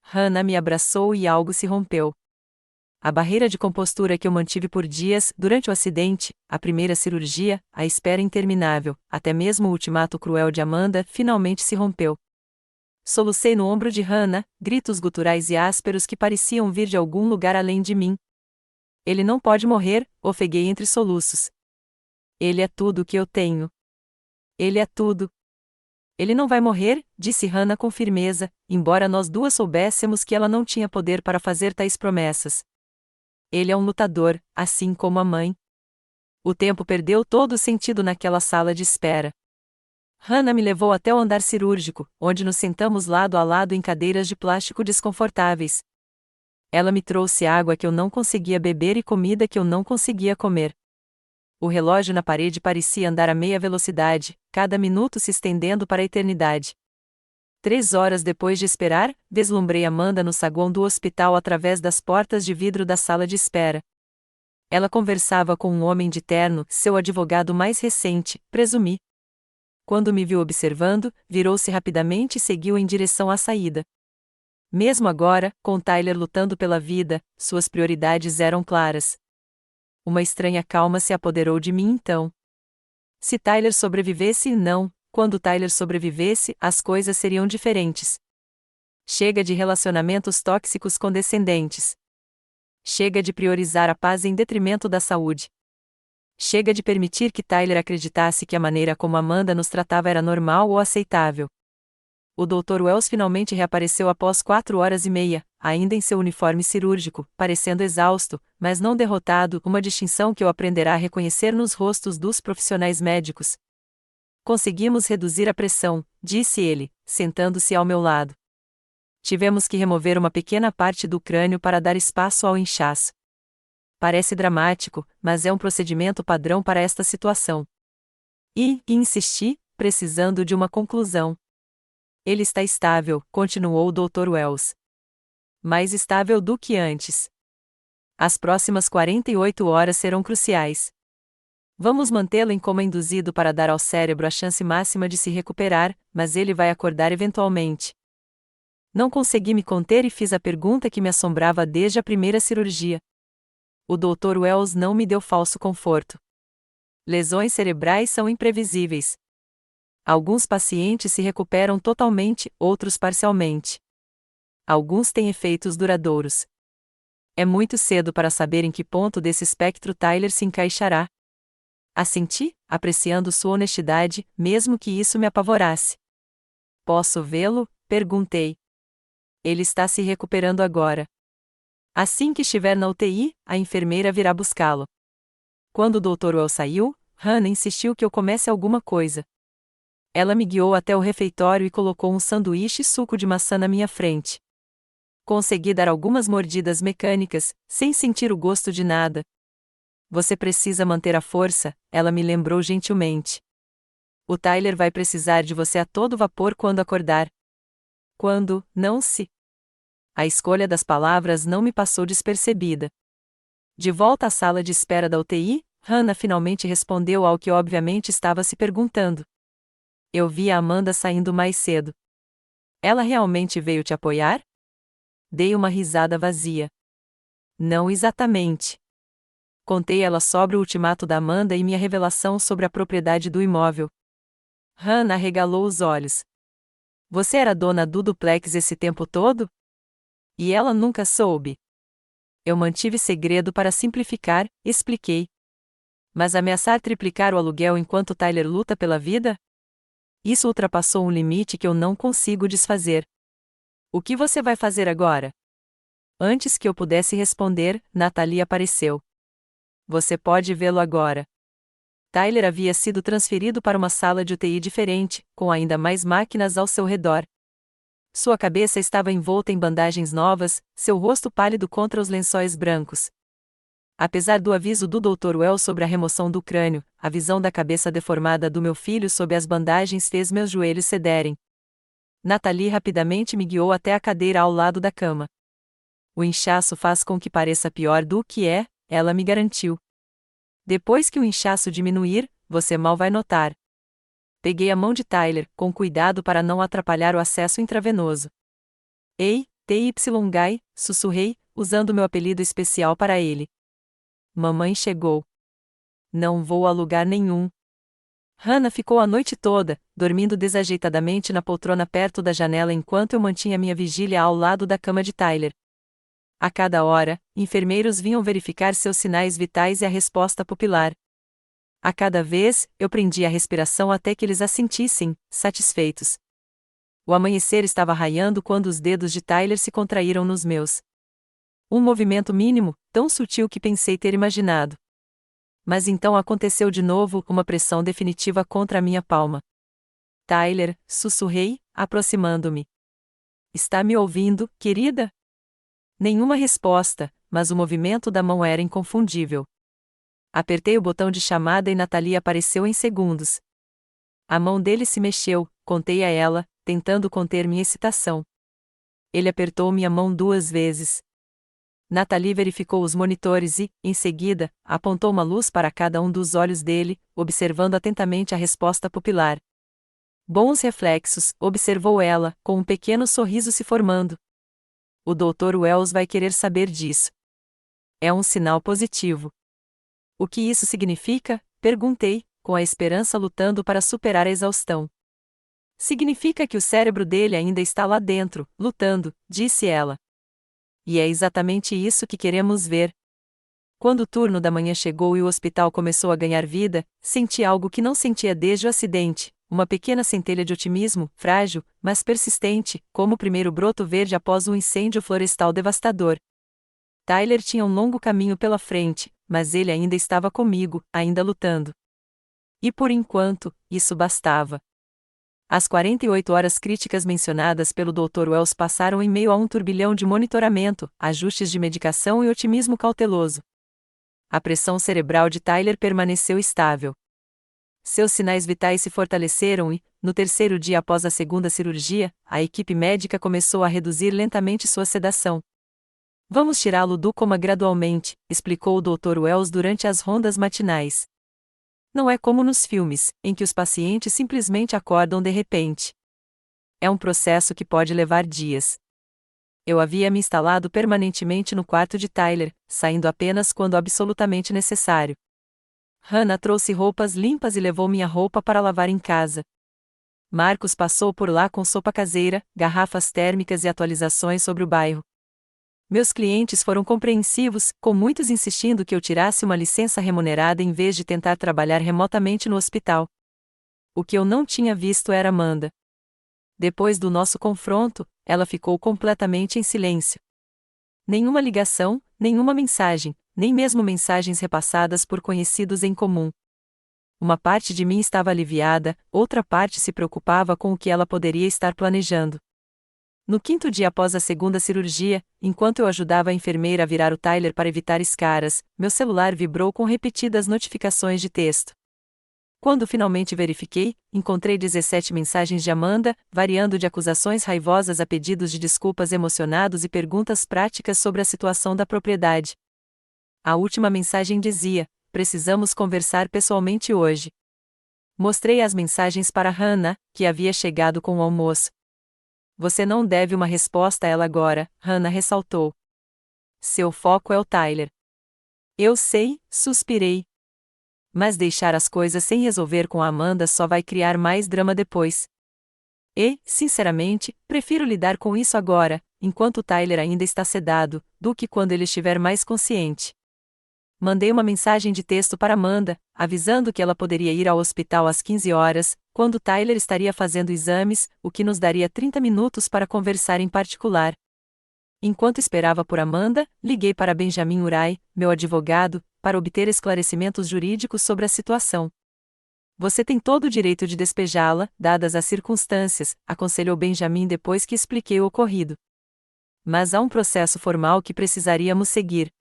S1: Hannah me abraçou e algo se rompeu. A barreira de compostura que eu mantive por dias, durante o acidente, a primeira cirurgia, a espera interminável, até mesmo o ultimato cruel de Amanda, finalmente se rompeu. Solucei no ombro de Hannah, gritos guturais e ásperos que pareciam vir de algum lugar além de mim. Ele não pode morrer, ofeguei entre soluços. Ele é tudo o que eu tenho. Ele é tudo. Ele não vai morrer, disse Hannah com firmeza, embora nós duas soubéssemos que ela não tinha poder para fazer tais promessas. Ele é um lutador, assim como a mãe. O tempo perdeu todo o sentido naquela sala de espera. Hannah me levou até o andar cirúrgico, onde nos sentamos lado a lado em cadeiras de plástico desconfortáveis. Ela me trouxe água que eu não conseguia beber e comida que eu não conseguia comer. O relógio na parede parecia andar a meia velocidade, cada minuto se estendendo para a eternidade. 3 horas depois de esperar, deslumbrei Amanda no saguão do hospital através das portas de vidro da sala de espera. Ela conversava com um homem de terno, seu advogado mais recente, presumi. Quando me viu observando, virou-se rapidamente e seguiu em direção à saída. Mesmo agora, com Tyler lutando pela vida, suas prioridades eram claras. Uma estranha calma se apoderou de mim então. Se Tyler sobrevivesse, não, quando Tyler sobrevivesse, as coisas seriam diferentes. Chega de relacionamentos tóxicos condescendentes. Chega de priorizar a paz em detrimento da saúde. Chega de permitir que Tyler acreditasse que a maneira como Amanda nos tratava era normal ou aceitável. O Dr. Wells finalmente reapareceu após 4 horas e meia, ainda em seu uniforme cirúrgico, parecendo exausto, mas não derrotado, uma distinção que eu aprenderá a reconhecer nos rostos dos profissionais médicos. Conseguimos reduzir a pressão, disse ele, sentando-se ao meu lado. Tivemos que remover uma pequena parte do crânio para dar espaço ao inchaço. Parece dramático, mas é um procedimento padrão para esta situação. Insisti, precisando de uma conclusão. Ele está estável, continuou o Dr. Wells. Mais estável do que antes. As próximas 48 horas serão cruciais. Vamos mantê-lo em coma induzido para dar ao cérebro a chance máxima de se recuperar, mas ele vai acordar eventualmente. Não consegui me conter e fiz a pergunta que me assombrava desde a primeira cirurgia. O Dr. Wells não me deu falso conforto. Lesões cerebrais são imprevisíveis. Alguns pacientes se recuperam totalmente, outros parcialmente. Alguns têm efeitos duradouros. É muito cedo para saber em que ponto desse espectro Tyler se encaixará. Assenti, apreciando sua honestidade, mesmo que isso me apavorasse. Posso vê-lo? Perguntei. Ele está se recuperando agora. Assim que estiver na UTI, a enfermeira virá buscá-lo. Quando o Dr. Wells saiu, Hannah insistiu que eu comesse alguma coisa. Ela me guiou até o refeitório e colocou um sanduíche e suco de maçã na minha frente. Consegui dar algumas mordidas mecânicas, sem sentir o gosto de nada. Você precisa manter a força, ela me lembrou gentilmente. O Tyler vai precisar de você a todo vapor quando acordar. Quando, não se. A escolha das palavras não me passou despercebida. De volta à sala de espera da UTI, Hannah finalmente respondeu ao que obviamente estava se perguntando. Eu vi a Amanda saindo mais cedo. Ela realmente veio te apoiar? Dei uma risada vazia. Não exatamente. Contei ela sobre o ultimato da Amanda e minha revelação sobre a propriedade do imóvel. Hannah arregalou os olhos. Você era dona do duplex esse tempo todo? E ela nunca soube. Eu mantive segredo para simplificar, expliquei. Mas ameaçar triplicar o aluguel enquanto Tyler luta pela vida? Isso ultrapassou um limite que eu não consigo desfazer. O que você vai fazer agora? Antes que eu pudesse responder, Natalie apareceu. Você pode vê-lo agora. Tyler havia sido transferido para uma sala de UTI diferente, com ainda mais máquinas ao seu redor. Sua cabeça estava envolta em bandagens novas, seu rosto pálido contra os lençóis brancos. Apesar do aviso do Dr. Wells sobre a remoção do crânio, a visão da cabeça deformada do meu filho sob as bandagens fez meus joelhos cederem. Natalie rapidamente me guiou até a cadeira ao lado da cama. O inchaço faz com que pareça pior do que é, ela me garantiu. Depois que o inchaço diminuir, você mal vai notar. Peguei a mão de Tyler, com cuidado para não atrapalhar o acesso intravenoso. Ei, TY, sussurrei, usando meu apelido especial para ele. Mamãe chegou. Não vou a lugar nenhum. Hannah ficou a noite toda, dormindo desajeitadamente na poltrona perto da janela enquanto eu mantinha minha vigília ao lado da cama de Tyler. A cada hora, enfermeiros vinham verificar seus sinais vitais e a resposta pupilar. A cada vez, eu prendia a respiração até que eles assentissem, satisfeitos. O amanhecer estava raiando quando os dedos de Tyler se contraíram nos meus. Um movimento mínimo, tão sutil que pensei ter imaginado. Mas então aconteceu de novo, uma pressão definitiva contra a minha palma. Tyler, sussurrei, aproximando-me. Está me ouvindo, querida? Nenhuma resposta, mas o movimento da mão era inconfundível. Apertei o botão de chamada e Natalie apareceu em segundos. A mão dele se mexeu, contei a ela, tentando conter minha excitação. Ele apertou minha mão 2 vezes. Natalie verificou os monitores e, em seguida, apontou uma luz para cada um dos olhos dele, observando atentamente a resposta pupilar. Bons reflexos, observou ela, com um pequeno sorriso se formando. O Dr. Wells vai querer saber disso. É um sinal positivo. O que isso significa? Perguntei, com a esperança lutando para superar a exaustão. Significa que o cérebro dele ainda está lá dentro, lutando, disse ela. E é exatamente isso que queremos ver. Quando o turno da manhã chegou e o hospital começou a ganhar vida, senti algo que não sentia desde o acidente, uma pequena centelha de otimismo, frágil, mas persistente, como o primeiro broto verde após um incêndio florestal devastador. Tyler tinha um longo caminho pela frente, mas ele ainda estava comigo, ainda lutando. E por enquanto, isso bastava. As 48 horas críticas mencionadas pelo Dr. Wells passaram em meio a um turbilhão de monitoramento, ajustes de medicação e otimismo cauteloso. A pressão cerebral de Tyler permaneceu estável. Seus sinais vitais se fortaleceram e, no terceiro dia após a segunda cirurgia, a equipe médica começou a reduzir lentamente sua sedação. Vamos tirá-lo do coma gradualmente, explicou o Dr. Wells durante as rondas matinais. Não é como nos filmes, em que os pacientes simplesmente acordam de repente. É um processo que pode levar dias. Eu havia me instalado permanentemente no quarto de Tyler, saindo apenas quando absolutamente necessário. Hannah trouxe roupas limpas e levou minha roupa para lavar em casa. Marcos passou por lá com sopa caseira, garrafas térmicas e atualizações sobre o bairro. Meus clientes foram compreensivos, com muitos insistindo que eu tirasse uma licença remunerada em vez de tentar trabalhar remotamente no hospital. O que eu não tinha visto era Amanda. Depois do nosso confronto, ela ficou completamente em silêncio. Nenhuma ligação, nenhuma mensagem, nem mesmo mensagens repassadas por conhecidos em comum. Uma parte de mim estava aliviada, outra parte se preocupava com o que ela poderia estar planejando. No quinto dia após a segunda cirurgia, enquanto eu ajudava a enfermeira a virar o Tyler para evitar escaras, meu celular vibrou com repetidas notificações de texto. Quando finalmente verifiquei, encontrei 17 mensagens de Amanda, variando de acusações raivosas a pedidos de desculpas emocionados e perguntas práticas sobre a situação da propriedade. A última mensagem dizia: "Precisamos conversar pessoalmente hoje." Mostrei as mensagens para Hannah, que havia chegado com o almoço. "Você não deve uma resposta a ela agora", Hannah ressaltou. "Seu foco é o Tyler." "Eu sei", suspirei. Mas deixar as coisas sem resolver com a Amanda só vai criar mais drama depois. E, sinceramente, prefiro lidar com isso agora, enquanto o Tyler ainda está sedado, do que quando ele estiver mais consciente. Mandei uma mensagem de texto para Amanda, avisando que ela poderia ir ao hospital às 15 horas, quando Tyler estaria fazendo exames, o que nos daria 30 minutos para conversar em particular. Enquanto esperava por Amanda, liguei para Benjamin Urai, meu advogado, para obter esclarecimentos jurídicos sobre a situação. "Você tem todo o direito de despejá-la, dadas as circunstâncias", aconselhou Benjamin depois que expliquei o ocorrido. "Mas há um processo formal que precisaríamos seguir."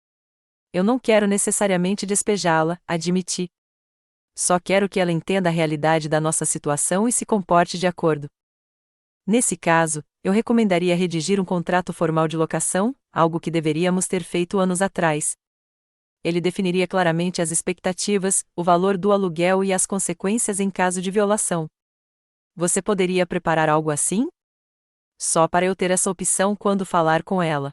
S1: "Eu não quero necessariamente despejá-la", admiti. "Só quero que ela entenda a realidade da nossa situação e se comporte de acordo." Nesse caso, eu recomendaria redigir um contrato formal de locação, algo que deveríamos ter feito anos atrás. Ele definiria claramente as expectativas, o valor do aluguel e as consequências em caso de violação. Você poderia preparar algo assim? Só para eu ter essa opção quando falar com ela.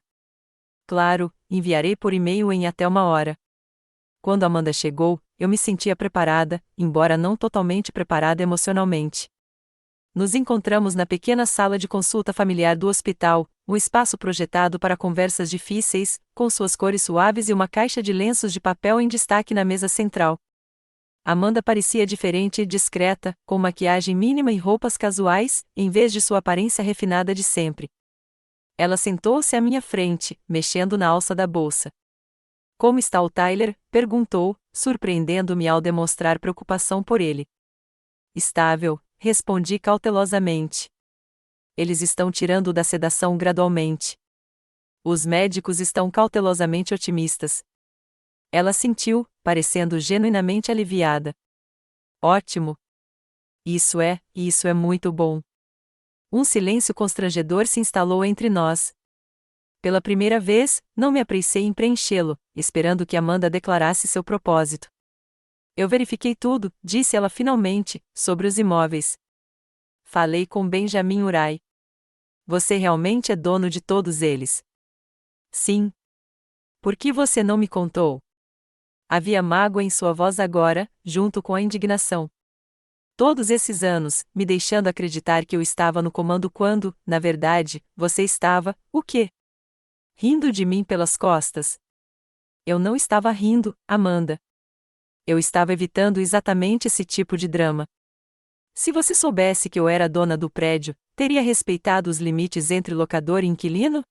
S1: Claro, enviarei por e-mail em até 1 hora. Quando Amanda chegou, eu me sentia preparada, embora não totalmente preparada emocionalmente. Nos encontramos na pequena sala de consulta familiar do hospital, um espaço projetado para conversas difíceis, com suas cores suaves e uma caixa de lenços de papel em destaque na mesa central. Amanda parecia diferente e discreta, com maquiagem mínima e roupas casuais, em vez de sua aparência refinada de sempre. Ela sentou-se à minha frente, mexendo na alça da bolsa. "Como está o Tyler?", perguntou, surpreendendo-me ao demonstrar preocupação por ele. "Estável", respondi cautelosamente. "Eles estão tirando-o da sedação gradualmente." "Os médicos estão cautelosamente otimistas." Ela assentiu, parecendo genuinamente aliviada. "Ótimo. Isso é muito bom." Um silêncio constrangedor se instalou entre nós. Pela primeira vez, não me apressei em preenchê-lo, esperando que Amanda declarasse seu propósito. "Eu verifiquei tudo", disse ela finalmente, "sobre os imóveis. Falei com Benjamin Urai." "Você realmente é dono de todos eles?" "Sim." "Por que você não me contou?" Havia mágoa em sua voz agora, junto com a indignação. Todos esses anos, me deixando acreditar que eu estava no comando quando, na verdade, você estava, o quê? Rindo de mim pelas costas. Eu não estava rindo, Amanda. Eu estava evitando exatamente esse tipo de drama. Se você soubesse que eu era dona do prédio, teria respeitado os limites entre locador e inquilino?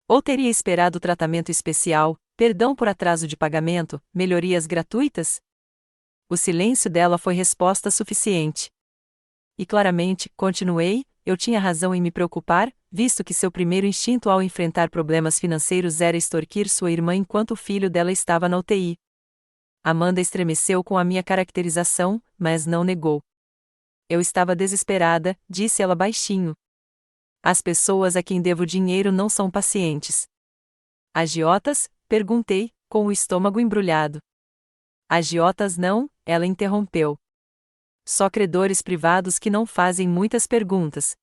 S1: Ou teria esperado tratamento especial, perdão por atraso de pagamento, melhorias gratuitas? O silêncio dela foi resposta suficiente. E claramente, continuei, eu tinha razão em me preocupar, visto que seu primeiro instinto ao enfrentar problemas financeiros era extorquir sua irmã enquanto o filho dela estava na UTI. Amanda estremeceu com a minha caracterização, mas não negou. Eu estava desesperada, disse ela baixinho. As pessoas a quem devo dinheiro não são pacientes. Agiotas? Perguntei, com o estômago embrulhado. Agiotas não, ela interrompeu. Só credores privados que não fazem muitas perguntas.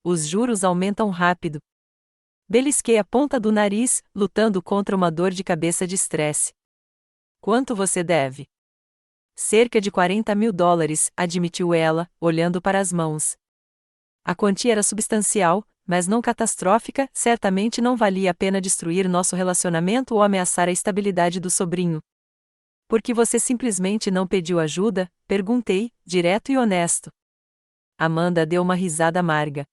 S1: Os juros aumentam rápido. Belisquei a ponta do nariz, lutando contra uma dor de cabeça de estresse. Quanto você deve? Cerca de $40.000, admitiu ela, olhando para as mãos. A quantia era substancial, mas não catastrófica, certamente não valia a pena destruir nosso relacionamento ou ameaçar a estabilidade do sobrinho. Por que você simplesmente não pediu ajuda? Perguntei, direto e honesto. Amanda deu uma risada amarga.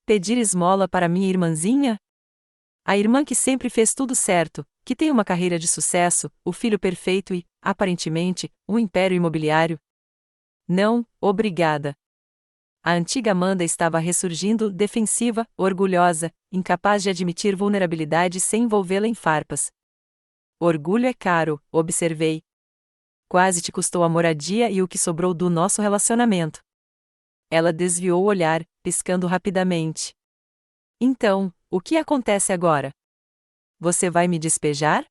S1: Pedir esmola para minha irmãzinha? A irmã que sempre fez tudo certo, que tem uma carreira de sucesso, o filho perfeito e, aparentemente, um império imobiliário? Não, obrigada. A antiga Amanda estava ressurgindo, defensiva, orgulhosa, incapaz de admitir vulnerabilidade sem envolvê-la em farpas. Orgulho é caro, observei. Quase te custou a moradia e o que sobrou do nosso relacionamento. Ela desviou o olhar, piscando rapidamente. Então, o que acontece agora? Você vai me despejar?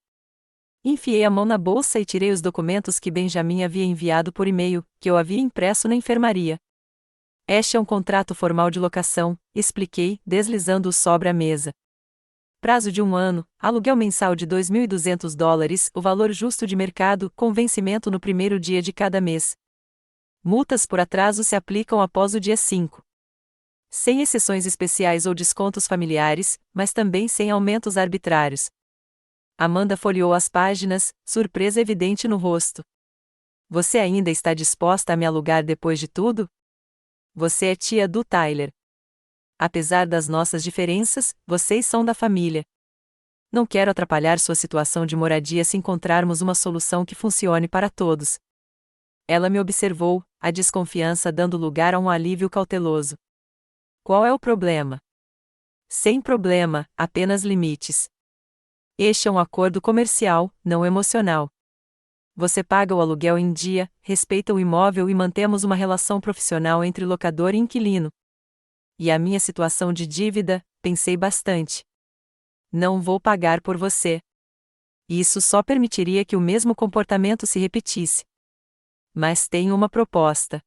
S1: Enfiei a mão na bolsa e tirei os documentos que Benjamin havia enviado por e-mail, que eu havia impresso na enfermaria. Este é um contrato formal de locação, expliquei, deslizando-o sobre a mesa. Prazo de 1 ano, aluguel mensal de $2.200, o valor justo de mercado, com vencimento no primeiro dia de cada mês. Multas por atraso se aplicam após o dia 5. Sem exceções especiais ou descontos familiares, mas também sem aumentos arbitrários. Amanda folheou as páginas, surpresa evidente no rosto. Você ainda está disposta a me alugar depois de tudo? Você é tia do Tyler. Apesar das nossas diferenças, vocês são da família. Não quero atrapalhar sua situação de moradia se encontrarmos uma solução que funcione para todos. Ela me observou, a desconfiança dando lugar a um alívio cauteloso. Qual é o problema? Sem problema, apenas limites. Este é um acordo comercial, não emocional. Você paga o aluguel em dia, respeita o imóvel e mantemos uma relação profissional entre locador e inquilino. E a minha situação de dívida, pensei bastante. Não vou pagar por você. Isso só permitiria que o mesmo comportamento se repetisse. Mas tenho uma proposta.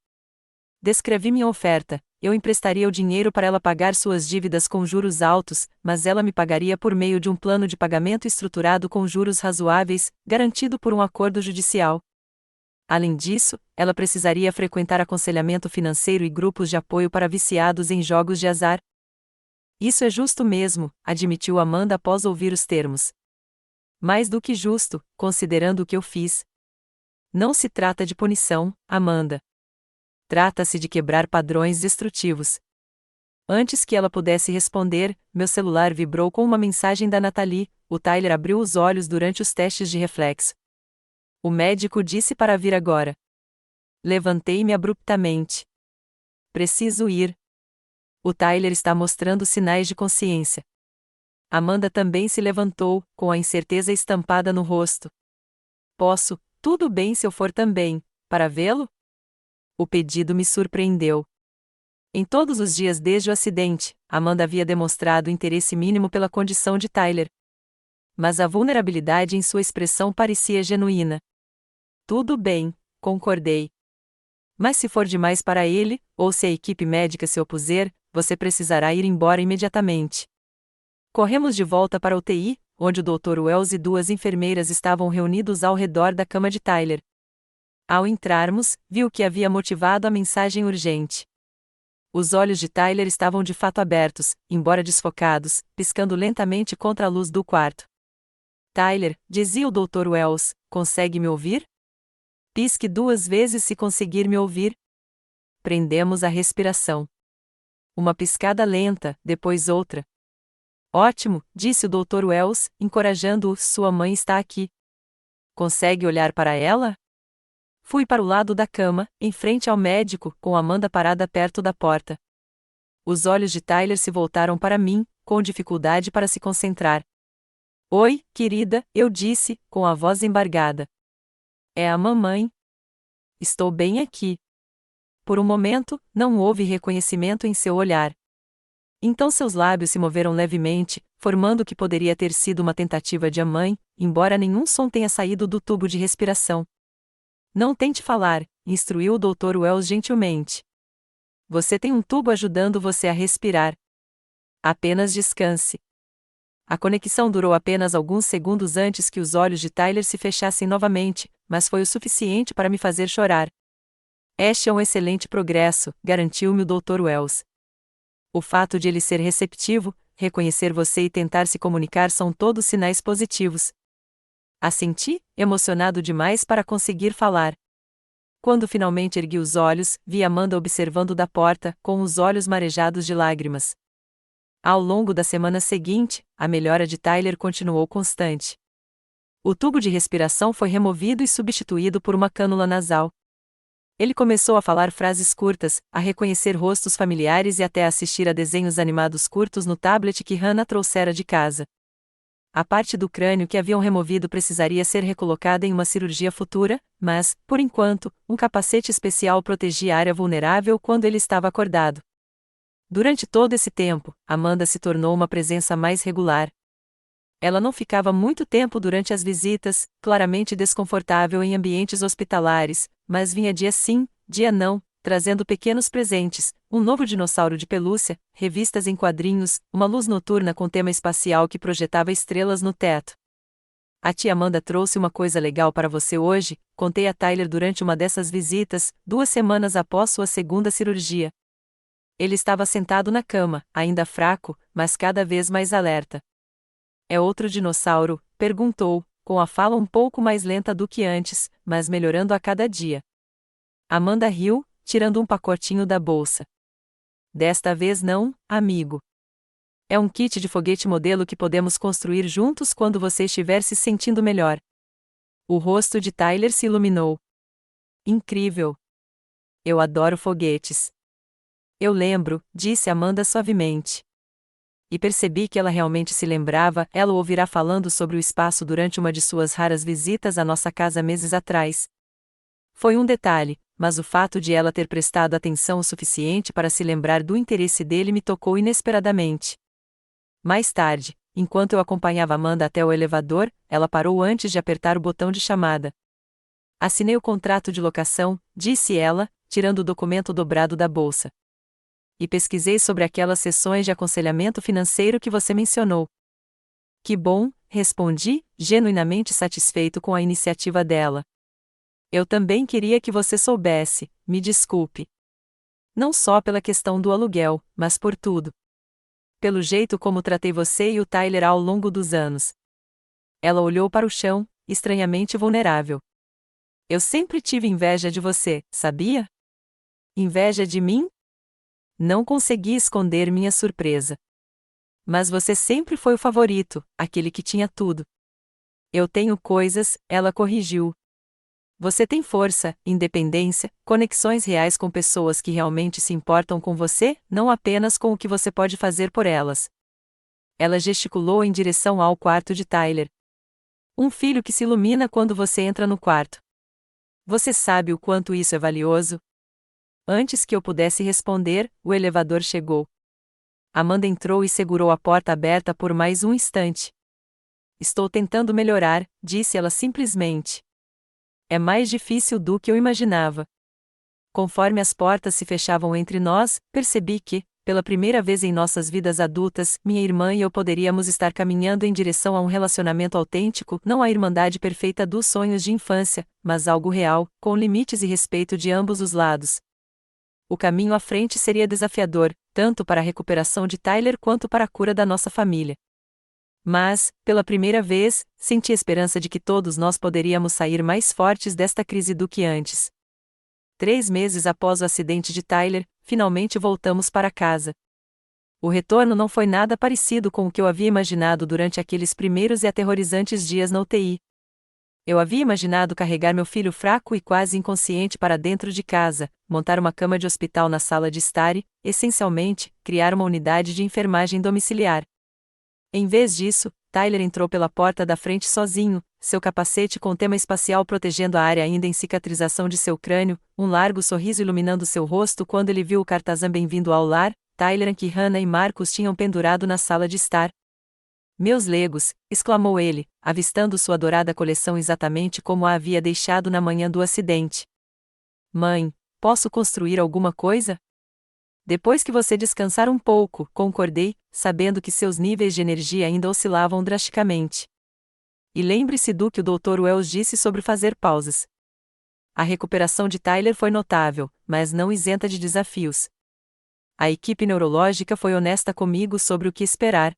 S1: Descrevi minha oferta. Eu emprestaria o dinheiro para ela pagar suas dívidas com juros altos, mas ela me pagaria por meio de um plano de pagamento estruturado com juros razoáveis, garantido por um acordo judicial. Além disso, ela precisaria frequentar aconselhamento financeiro e grupos de apoio para viciados em jogos de azar. Isso é justo mesmo, admitiu Amanda após ouvir os termos. Mais do que justo, considerando o que eu fiz. Não se trata de punição, Amanda. Trata-se de quebrar padrões destrutivos. Antes que ela pudesse responder, meu celular vibrou com uma mensagem da Natalie. O Tyler abriu os olhos durante os testes de reflexo. O médico disse para vir agora. Levantei-me abruptamente. Preciso ir. O Tyler está mostrando sinais de consciência. Amanda também se levantou, com a incerteza estampada no rosto. Posso, tudo bem se eu for também, para vê-lo? O pedido me surpreendeu. Em todos os dias desde o acidente, Amanda havia demonstrado interesse mínimo pela condição de Tyler. Mas a vulnerabilidade em sua expressão parecia genuína. Tudo bem, concordei. Mas se for demais para ele, ou se a equipe médica se opuser, você precisará ir embora imediatamente. Corremos de volta para a UTI, onde o Dr. Wells e duas enfermeiras estavam reunidos ao redor da cama de Tyler. Ao entrarmos, viu que havia motivado a mensagem urgente. Os olhos de Tyler estavam de fato abertos, embora desfocados, piscando lentamente contra a luz do quarto. Tyler, dizia o Dr. Wells, consegue me ouvir? Pisque 2 vezes se conseguir me ouvir. Prendemos a respiração. Uma piscada lenta, depois outra. Ótimo, disse o Dr. Wells, encorajando-o, sua mãe está aqui. Consegue olhar para ela? Fui para o lado da cama, em frente ao médico, com Amanda parada perto da porta. Os olhos de Tyler se voltaram para mim, com dificuldade para se concentrar. Oi, querida, eu disse, com a voz embargada. É a mamãe. Estou bem aqui. Por um momento, não houve reconhecimento em seu olhar. Então seus lábios se moveram levemente, formando o que poderia ter sido uma tentativa de a mãe, embora nenhum som tenha saído do tubo de respiração. Não tente falar, instruiu o Dr. Wells gentilmente. Você tem um tubo ajudando você a respirar. Apenas descanse. A conexão durou apenas alguns segundos antes que os olhos de Tyler se fechassem novamente, mas foi o suficiente para me fazer chorar. Este é um excelente progresso, garantiu-me o Dr. Wells. O fato de ele ser receptivo, reconhecer você e tentar se comunicar são todos sinais positivos. Assenti, emocionado demais para conseguir falar. Quando finalmente ergui os olhos, vi Amanda observando da porta, com os olhos marejados de lágrimas. Ao longo da semana seguinte, a melhora de Tyler continuou constante. O tubo de respiração foi removido e substituído por uma cânula nasal. Ele começou a falar frases curtas, a reconhecer rostos familiares e até a assistir a desenhos animados curtos no tablet que Hannah trouxera de casa. A parte do crânio que haviam removido precisaria ser recolocada em uma cirurgia futura, mas, por enquanto, um capacete especial protegia a área vulnerável quando ele estava acordado. Durante todo esse tempo, Amanda se tornou uma presença mais regular. Ela não ficava muito tempo durante as visitas, claramente desconfortável em ambientes hospitalares, mas vinha dia sim, dia não, trazendo pequenos presentes, um novo dinossauro de pelúcia, revistas em quadrinhos, uma luz noturna com tema espacial que projetava estrelas no teto. A tia Amanda trouxe uma coisa legal para você hoje, contei a Tyler durante uma dessas visitas, 2 semanas após sua segunda cirurgia. Ele estava sentado na cama, ainda fraco, mas cada vez mais alerta. É outro dinossauro? Perguntou, com a fala um pouco mais lenta do que antes, mas melhorando a cada dia. Amanda riu, tirando um pacotinho da bolsa. Desta vez não, amigo. É um kit de foguete modelo que podemos construir juntos quando você estiver se sentindo melhor. O rosto de Tyler se iluminou. Incrível! Eu adoro foguetes. Eu lembro, disse Amanda suavemente. E percebi que ela realmente se lembrava, ela o ouvirá falando sobre o espaço durante uma de suas raras visitas à nossa casa meses atrás. Foi um detalhe, mas o fato de ela ter prestado atenção o suficiente para se lembrar do interesse dele me tocou inesperadamente. Mais tarde, enquanto eu acompanhava Amanda até o elevador, ela parou antes de apertar o botão de chamada. Assinei o contrato de locação, disse ela, tirando o documento dobrado da bolsa. E pesquisei sobre aquelas sessões de aconselhamento financeiro que você mencionou. Que bom, respondi, genuinamente satisfeito com a iniciativa dela. Eu também queria que você soubesse, me desculpe. Não só pela questão do aluguel, mas por tudo. Pelo jeito como tratei você e o Tyler ao longo dos anos. Ela olhou para o chão, estranhamente vulnerável. Eu sempre tive inveja de você, sabia? Inveja de mim? Não consegui esconder minha surpresa. Mas você sempre foi o favorito, aquele que tinha tudo. Eu tenho coisas, ela corrigiu. Você tem força, independência, conexões reais com pessoas que realmente se importam com você, não apenas com o que você pode fazer por elas. Ela gesticulou em direção ao quarto de Tyler. Um filho que se ilumina quando você entra no quarto. Você sabe o quanto isso é valioso? Antes que eu pudesse responder, o elevador chegou. Amanda entrou e segurou a porta aberta por mais um instante. Estou tentando melhorar, disse ela simplesmente. É mais difícil do que eu imaginava. Conforme as portas se fechavam entre nós, percebi que, pela primeira vez em nossas vidas adultas, minha irmã e eu poderíamos estar caminhando em direção a um relacionamento autêntico, não a irmandade perfeita dos sonhos de infância, mas algo real, com limites e respeito de ambos os lados. O caminho à frente seria desafiador, tanto para a recuperação de Tyler quanto para a cura da nossa família. Mas, pela primeira vez, senti esperança de que todos nós poderíamos sair mais fortes desta crise do que antes. 3 meses após o acidente de Tyler, finalmente voltamos para casa. O retorno não foi nada parecido com o que eu havia imaginado durante aqueles primeiros e aterrorizantes dias na UTI. Eu havia imaginado carregar meu filho fraco e quase inconsciente para dentro de casa, montar uma cama de hospital na sala de estar e, essencialmente, criar uma unidade de enfermagem domiciliar. Em vez disso, Tyler entrou pela porta da frente sozinho, seu capacete com tema espacial protegendo a área ainda em cicatrização de seu crânio, um largo sorriso iluminando seu rosto quando ele viu o cartazam Bem-vindo ao Lar, Tyler que Hannah e Marcus tinham pendurado na sala de estar. Meus legos, exclamou ele, avistando sua adorada coleção exatamente como a havia deixado na manhã do acidente. Mãe, posso construir alguma coisa? Depois que você descansar um pouco, concordei, sabendo que seus níveis de energia ainda oscilavam drasticamente. E lembre-se do que o Dr. Wells disse sobre fazer pausas. A recuperação de Tyler foi notável, mas não isenta de desafios. A equipe neurológica foi honesta comigo sobre o que esperar.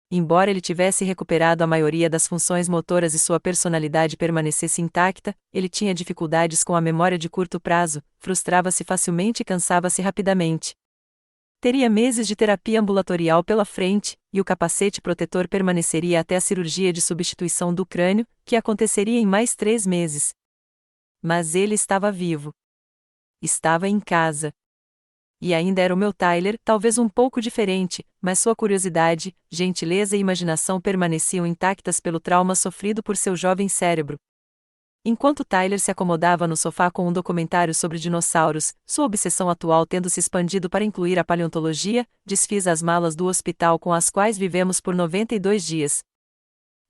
S1: Embora ele tivesse recuperado a maioria das funções motoras e sua personalidade permanecesse intacta, ele tinha dificuldades com a memória de curto prazo, frustrava-se facilmente e cansava-se rapidamente. Teria meses de terapia ambulatorial pela frente, e o capacete protetor permaneceria até a cirurgia de substituição do crânio, que aconteceria em mais 3 meses. Mas ele estava vivo. Estava em casa. E ainda era o meu Tyler, talvez um pouco diferente, mas sua curiosidade, gentileza e imaginação permaneciam intactas pelo trauma sofrido por seu jovem cérebro. Enquanto Tyler se acomodava no sofá com um documentário sobre dinossauros, sua obsessão atual tendo se expandido para incluir a paleontologia, desfiz as malas do hospital com as quais vivemos por 92 dias.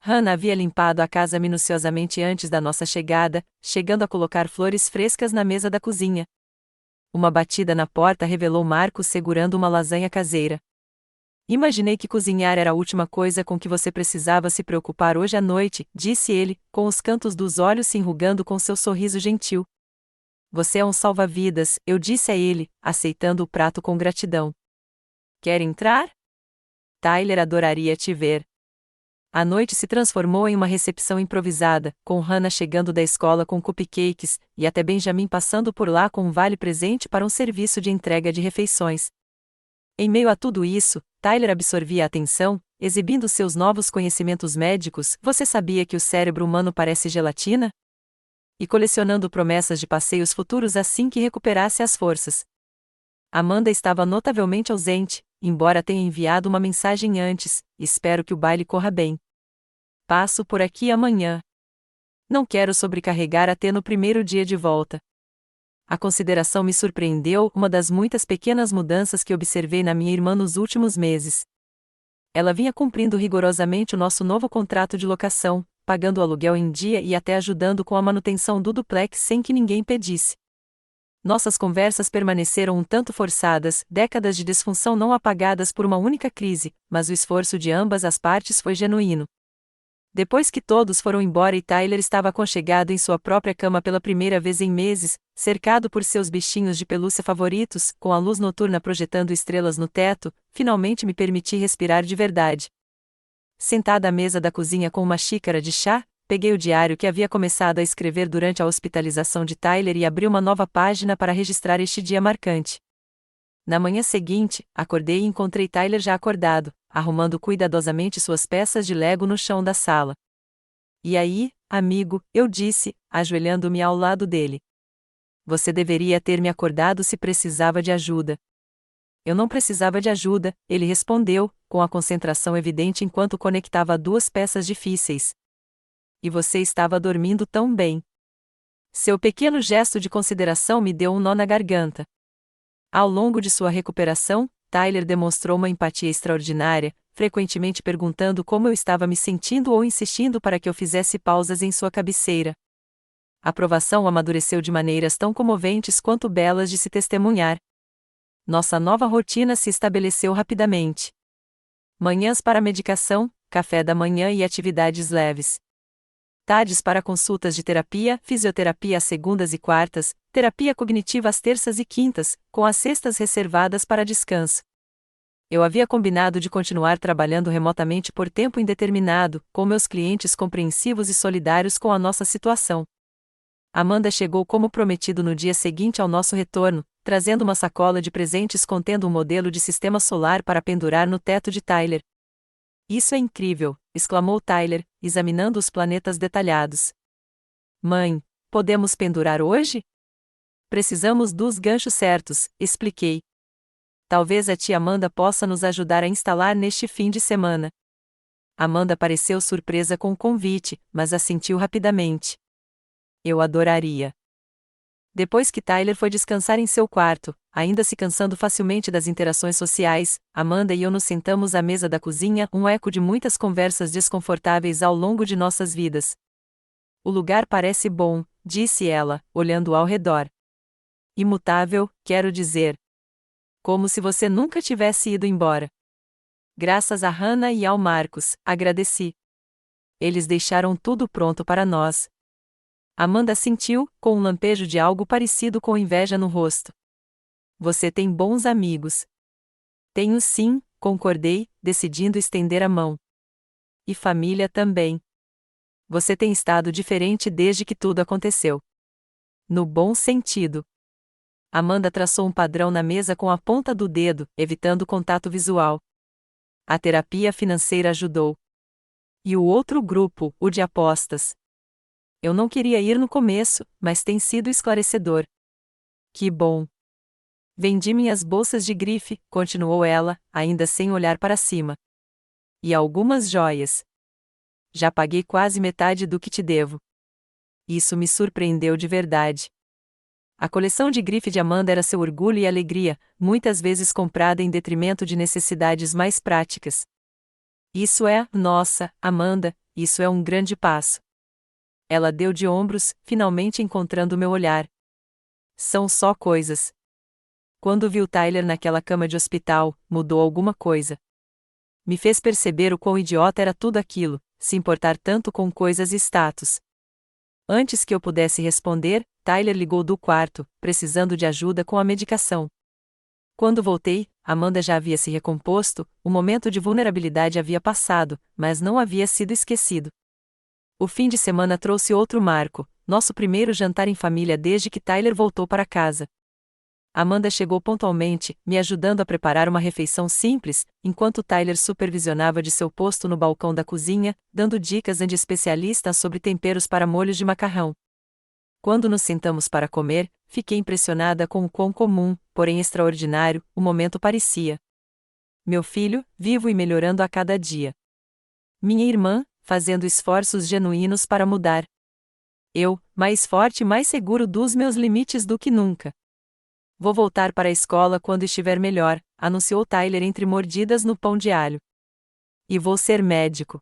S1: Hannah havia limpado a casa minuciosamente antes da nossa chegada, chegando a colocar flores frescas na mesa da cozinha. Uma batida na porta revelou Marcos segurando uma lasanha caseira. Imaginei que cozinhar era a última coisa com que você precisava se preocupar hoje à noite, disse ele, com os cantos dos olhos se enrugando com seu sorriso gentil. Você é um salva-vidas, eu disse a ele, aceitando o prato com gratidão. Quer entrar? Tyler adoraria te ver. A noite se transformou em uma recepção improvisada, com Hannah chegando da escola com cupcakes, e até Benjamin passando por lá com um vale-presente para um serviço de entrega de refeições. Em meio a tudo isso, Tyler absorvia a atenção, exibindo seus novos conhecimentos médicos. Você sabia que o cérebro humano parece gelatina? E colecionando promessas de passeios futuros assim que recuperasse as forças. Amanda estava notavelmente ausente, embora tenha enviado uma mensagem antes. Espero que o baile corra bem. Passo por aqui amanhã. Não quero sobrecarregar até no primeiro dia de volta. A consideração me surpreendeu, uma das muitas pequenas mudanças que observei na minha irmã nos últimos meses. Ela vinha cumprindo rigorosamente o nosso novo contrato de locação, pagando o aluguel em dia e até ajudando com a manutenção do duplex sem que ninguém pedisse. Nossas conversas permaneceram um tanto forçadas, décadas de disfunção não apagadas por uma única crise, mas o esforço de ambas as partes foi genuíno. Depois que todos foram embora e Tyler estava aconchegado em sua própria cama pela primeira vez em meses, cercado por seus bichinhos de pelúcia favoritos, com a luz noturna projetando estrelas no teto, finalmente me permiti respirar de verdade. Sentada à mesa da cozinha com uma xícara de chá, peguei o diário que havia começado a escrever durante a hospitalização de Tyler e abri uma nova página para registrar este dia marcante. Na manhã seguinte, acordei e encontrei Tyler já acordado, arrumando cuidadosamente suas peças de Lego no chão da sala. E aí, amigo, eu disse, ajoelhando-me ao lado dele. Você deveria ter me acordado se precisava de ajuda. Eu não precisava de ajuda, ele respondeu, com a concentração evidente enquanto conectava 2 peças difíceis. E você estava dormindo tão bem. Seu pequeno gesto de consideração me deu um nó na garganta. Ao longo de sua recuperação, Tyler demonstrou uma empatia extraordinária, frequentemente perguntando como eu estava me sentindo ou insistindo para que eu fizesse pausas em sua cabeceira. A aprovação amadureceu de maneiras tão comoventes quanto belas de se testemunhar. Nossa nova rotina se estabeleceu rapidamente. Manhãs para medicação, café da manhã e atividades leves. Tardes para consultas de terapia, fisioterapia às segundas e quartas, terapia cognitiva às terças e quintas, com as sextas reservadas para descanso. Eu havia combinado de continuar trabalhando remotamente por tempo indeterminado, com meus clientes compreensivos e solidários com a nossa situação. Amanda chegou como prometido no dia seguinte ao nosso retorno, trazendo uma sacola de presentes contendo um modelo de sistema solar para pendurar no teto de Tyler. Isso é incrível, exclamou Tyler, examinando os planetas detalhados. Mãe, podemos pendurar hoje? Precisamos dos ganchos certos, expliquei. Talvez a tia Amanda possa nos ajudar a instalar neste fim de semana. Amanda pareceu surpresa com o convite, mas assentiu rapidamente. Eu adoraria. Depois que Tyler foi descansar em seu quarto, ainda se cansando facilmente das interações sociais, Amanda e eu nos sentamos à mesa da cozinha, um eco de muitas conversas desconfortáveis ao longo de nossas vidas. O lugar parece bom, disse ela, olhando ao redor. Imutável, quero dizer. Como se você nunca tivesse ido embora. Graças a Hannah e ao Marcos, agradeci. Eles deixaram tudo pronto para nós. Amanda sentiu, com um lampejo de algo parecido com inveja no rosto. Você tem bons amigos. Tenho sim, concordei, decidindo estender a mão. E família também. Você tem estado diferente desde que tudo aconteceu. No bom sentido. Amanda traçou um padrão na mesa com a ponta do dedo, evitando contato visual. A terapia financeira ajudou. E o outro grupo, o de apostas. Eu não queria ir no começo, mas tem sido esclarecedor. Que bom. Vendi minhas bolsas de grife, continuou ela, ainda sem olhar para cima. E algumas joias. Já paguei quase metade do que te devo. Isso me surpreendeu de verdade. A coleção de grife de Amanda era seu orgulho e alegria, muitas vezes comprada em detrimento de necessidades mais práticas. Isso é, nossa, Amanda, isso é um grande passo. Ela deu de ombros, finalmente encontrando meu olhar. São só coisas. Quando viu Tyler naquela cama de hospital, mudou alguma coisa. Me fez perceber o quão idiota era tudo aquilo, se importar tanto com coisas e status. Antes que eu pudesse responder, Tyler ligou do quarto, precisando de ajuda com a medicação. Quando voltei, Amanda já havia se recomposto, o momento de vulnerabilidade havia passado, mas não havia sido esquecido. O fim de semana trouxe outro marco, nosso primeiro jantar em família desde que Tyler voltou para casa. Amanda chegou pontualmente, me ajudando a preparar uma refeição simples, enquanto Tyler supervisionava de seu posto no balcão da cozinha, dando dicas de especialista sobre temperos para molhos de macarrão. Quando nos sentamos para comer, fiquei impressionada com o quão comum, porém extraordinário, o momento parecia. Meu filho, vivo e melhorando a cada dia. Minha irmã, fazendo esforços genuínos para mudar. Eu, mais forte e mais seguro dos meus limites do que nunca. Vou voltar para a escola quando estiver melhor, anunciou Tyler entre mordidas no pão de alho. E vou ser médico.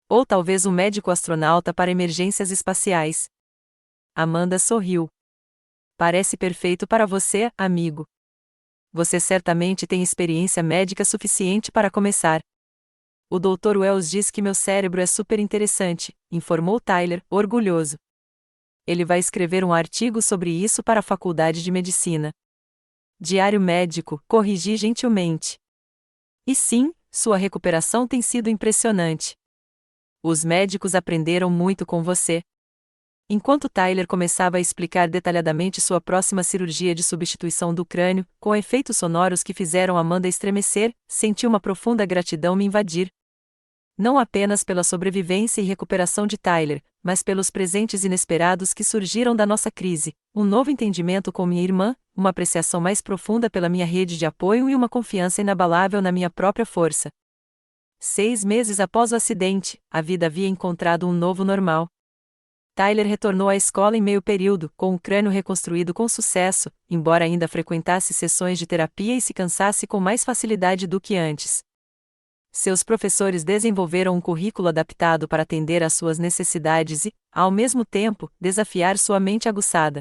S1: Ou talvez um médico astronauta para emergências espaciais. Amanda sorriu. Parece perfeito para você, amigo. Você certamente tem experiência médica suficiente para começar. O Dr. Wells diz que meu cérebro é super interessante, informou Tyler, orgulhoso. Ele vai escrever um artigo sobre isso para a Faculdade de Medicina. Diário médico, corrigi gentilmente. E sim, sua recuperação tem sido impressionante. Os médicos aprenderam muito com você. Enquanto Tyler começava a explicar detalhadamente sua próxima cirurgia de substituição do crânio, com efeitos sonoros que fizeram Amanda estremecer, senti uma profunda gratidão me invadir. Não apenas pela sobrevivência e recuperação de Tyler, mas pelos presentes inesperados que surgiram da nossa crise, um novo entendimento com minha irmã, uma apreciação mais profunda pela minha rede de apoio e uma confiança inabalável na minha própria força. 6 meses após o acidente, a vida havia encontrado um novo normal. Tyler retornou à escola em meio período, com o crânio reconstruído com sucesso, embora ainda frequentasse sessões de terapia e se cansasse com mais facilidade do que antes. Seus professores desenvolveram um currículo adaptado para atender às suas necessidades e, ao mesmo tempo, desafiar sua mente aguçada.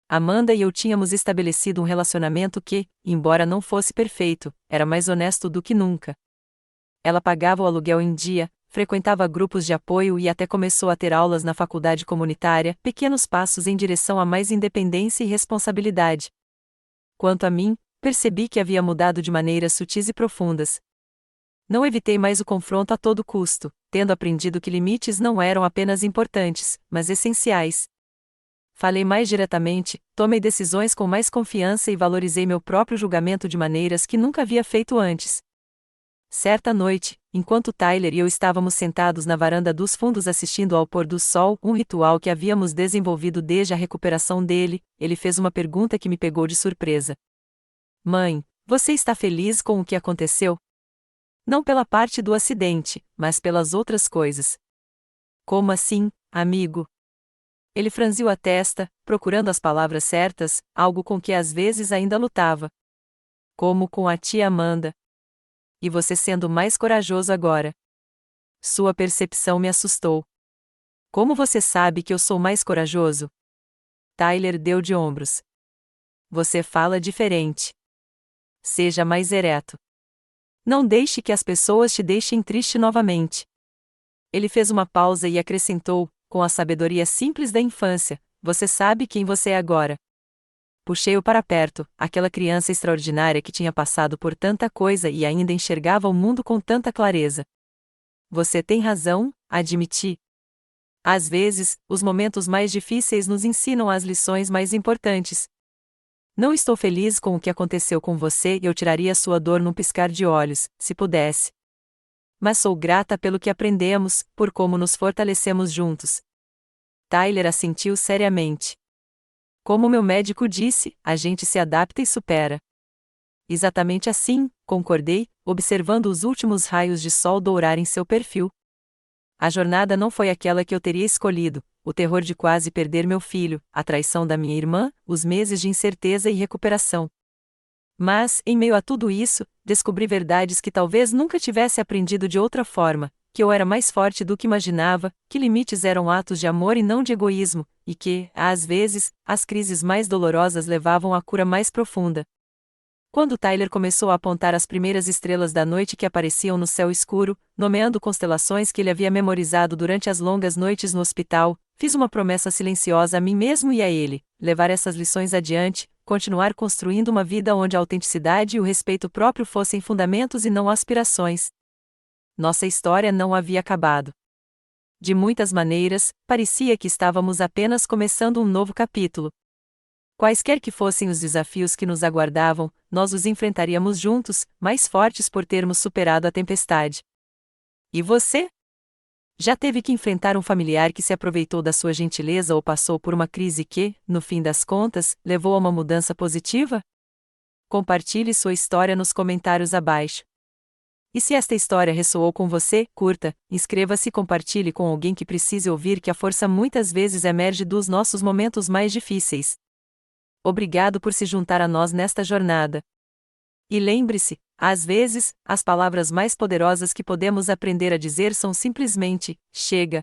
S1: Amanda e eu tínhamos estabelecido um relacionamento que, embora não fosse perfeito, era mais honesto do que nunca. Ela pagava o aluguel em dia, frequentava grupos de apoio e até começou a ter aulas na faculdade comunitária, pequenos passos em direção a mais independência e responsabilidade. Quanto a mim, percebi que havia mudado de maneiras sutis e profundas. Não evitei mais o confronto a todo custo, tendo aprendido que limites não eram apenas importantes, mas essenciais. Falei mais diretamente, tomei decisões com mais confiança e valorizei meu próprio julgamento de maneiras que nunca havia feito antes. Certa noite, enquanto Tyler e eu estávamos sentados na varanda dos fundos assistindo ao pôr do sol, um ritual que havíamos desenvolvido desde a recuperação dele, ele fez uma pergunta que me pegou de surpresa. Mãe, você está feliz com o que aconteceu? Não pela parte do acidente, mas pelas outras coisas. Como assim, amigo? Ele franziu a testa, procurando as palavras certas, algo com que às vezes ainda lutava. Como com a tia Amanda. E você sendo mais corajoso agora. Sua percepção me assustou. Como você sabe que eu sou mais corajoso? Tyler deu de ombros. Você fala diferente. Seja mais ereto. Não deixe que as pessoas te deixem triste novamente. Ele fez uma pausa e acrescentou, com a sabedoria simples da infância, você sabe quem você é agora. Puxei-o para perto, aquela criança extraordinária que tinha passado por tanta coisa e ainda enxergava o mundo com tanta clareza. Você tem razão, admiti. Às vezes, os momentos mais difíceis nos ensinam as lições mais importantes. Não estou feliz com o que aconteceu com você e eu tiraria sua dor num piscar de olhos, se pudesse. Mas sou grata pelo que aprendemos, por como nos fortalecemos juntos. Tyler assentiu seriamente. Como meu médico disse, a gente se adapta e supera. Exatamente assim, concordei, observando os últimos raios de sol dourarem seu perfil. A jornada não foi aquela que eu teria escolhido, o terror de quase perder meu filho, a traição da minha irmã, os meses de incerteza e recuperação. Mas, em meio a tudo isso, descobri verdades que talvez nunca tivesse aprendido de outra forma, que eu era mais forte do que imaginava, que limites eram atos de amor e não de egoísmo, e que, às vezes, as crises mais dolorosas levavam à cura mais profunda. Quando Tyler começou a apontar as primeiras estrelas da noite que apareciam no céu escuro, nomeando constelações que ele havia memorizado durante as longas noites no hospital, fiz uma promessa silenciosa a mim mesmo e a ele: levar essas lições adiante, continuar construindo uma vida onde a autenticidade e o respeito próprio fossem fundamentos e não aspirações. Nossa história não havia acabado. De muitas maneiras, parecia que estávamos apenas começando um novo capítulo. Quaisquer que fossem os desafios que nos aguardavam, nós os enfrentaríamos juntos, mais fortes por termos superado a tempestade. E você? Já teve que enfrentar um familiar que se aproveitou da sua gentileza ou passou por uma crise que, no fim das contas, levou a uma mudança positiva? Compartilhe sua história nos comentários abaixo. E se esta história ressoou com você, curta, inscreva-se e compartilhe com alguém que precise ouvir que a força muitas vezes emerge dos nossos momentos mais difíceis. Obrigado por se juntar a nós nesta jornada. E lembre-se, às vezes, as palavras mais poderosas que podemos aprender a dizer são simplesmente: chega.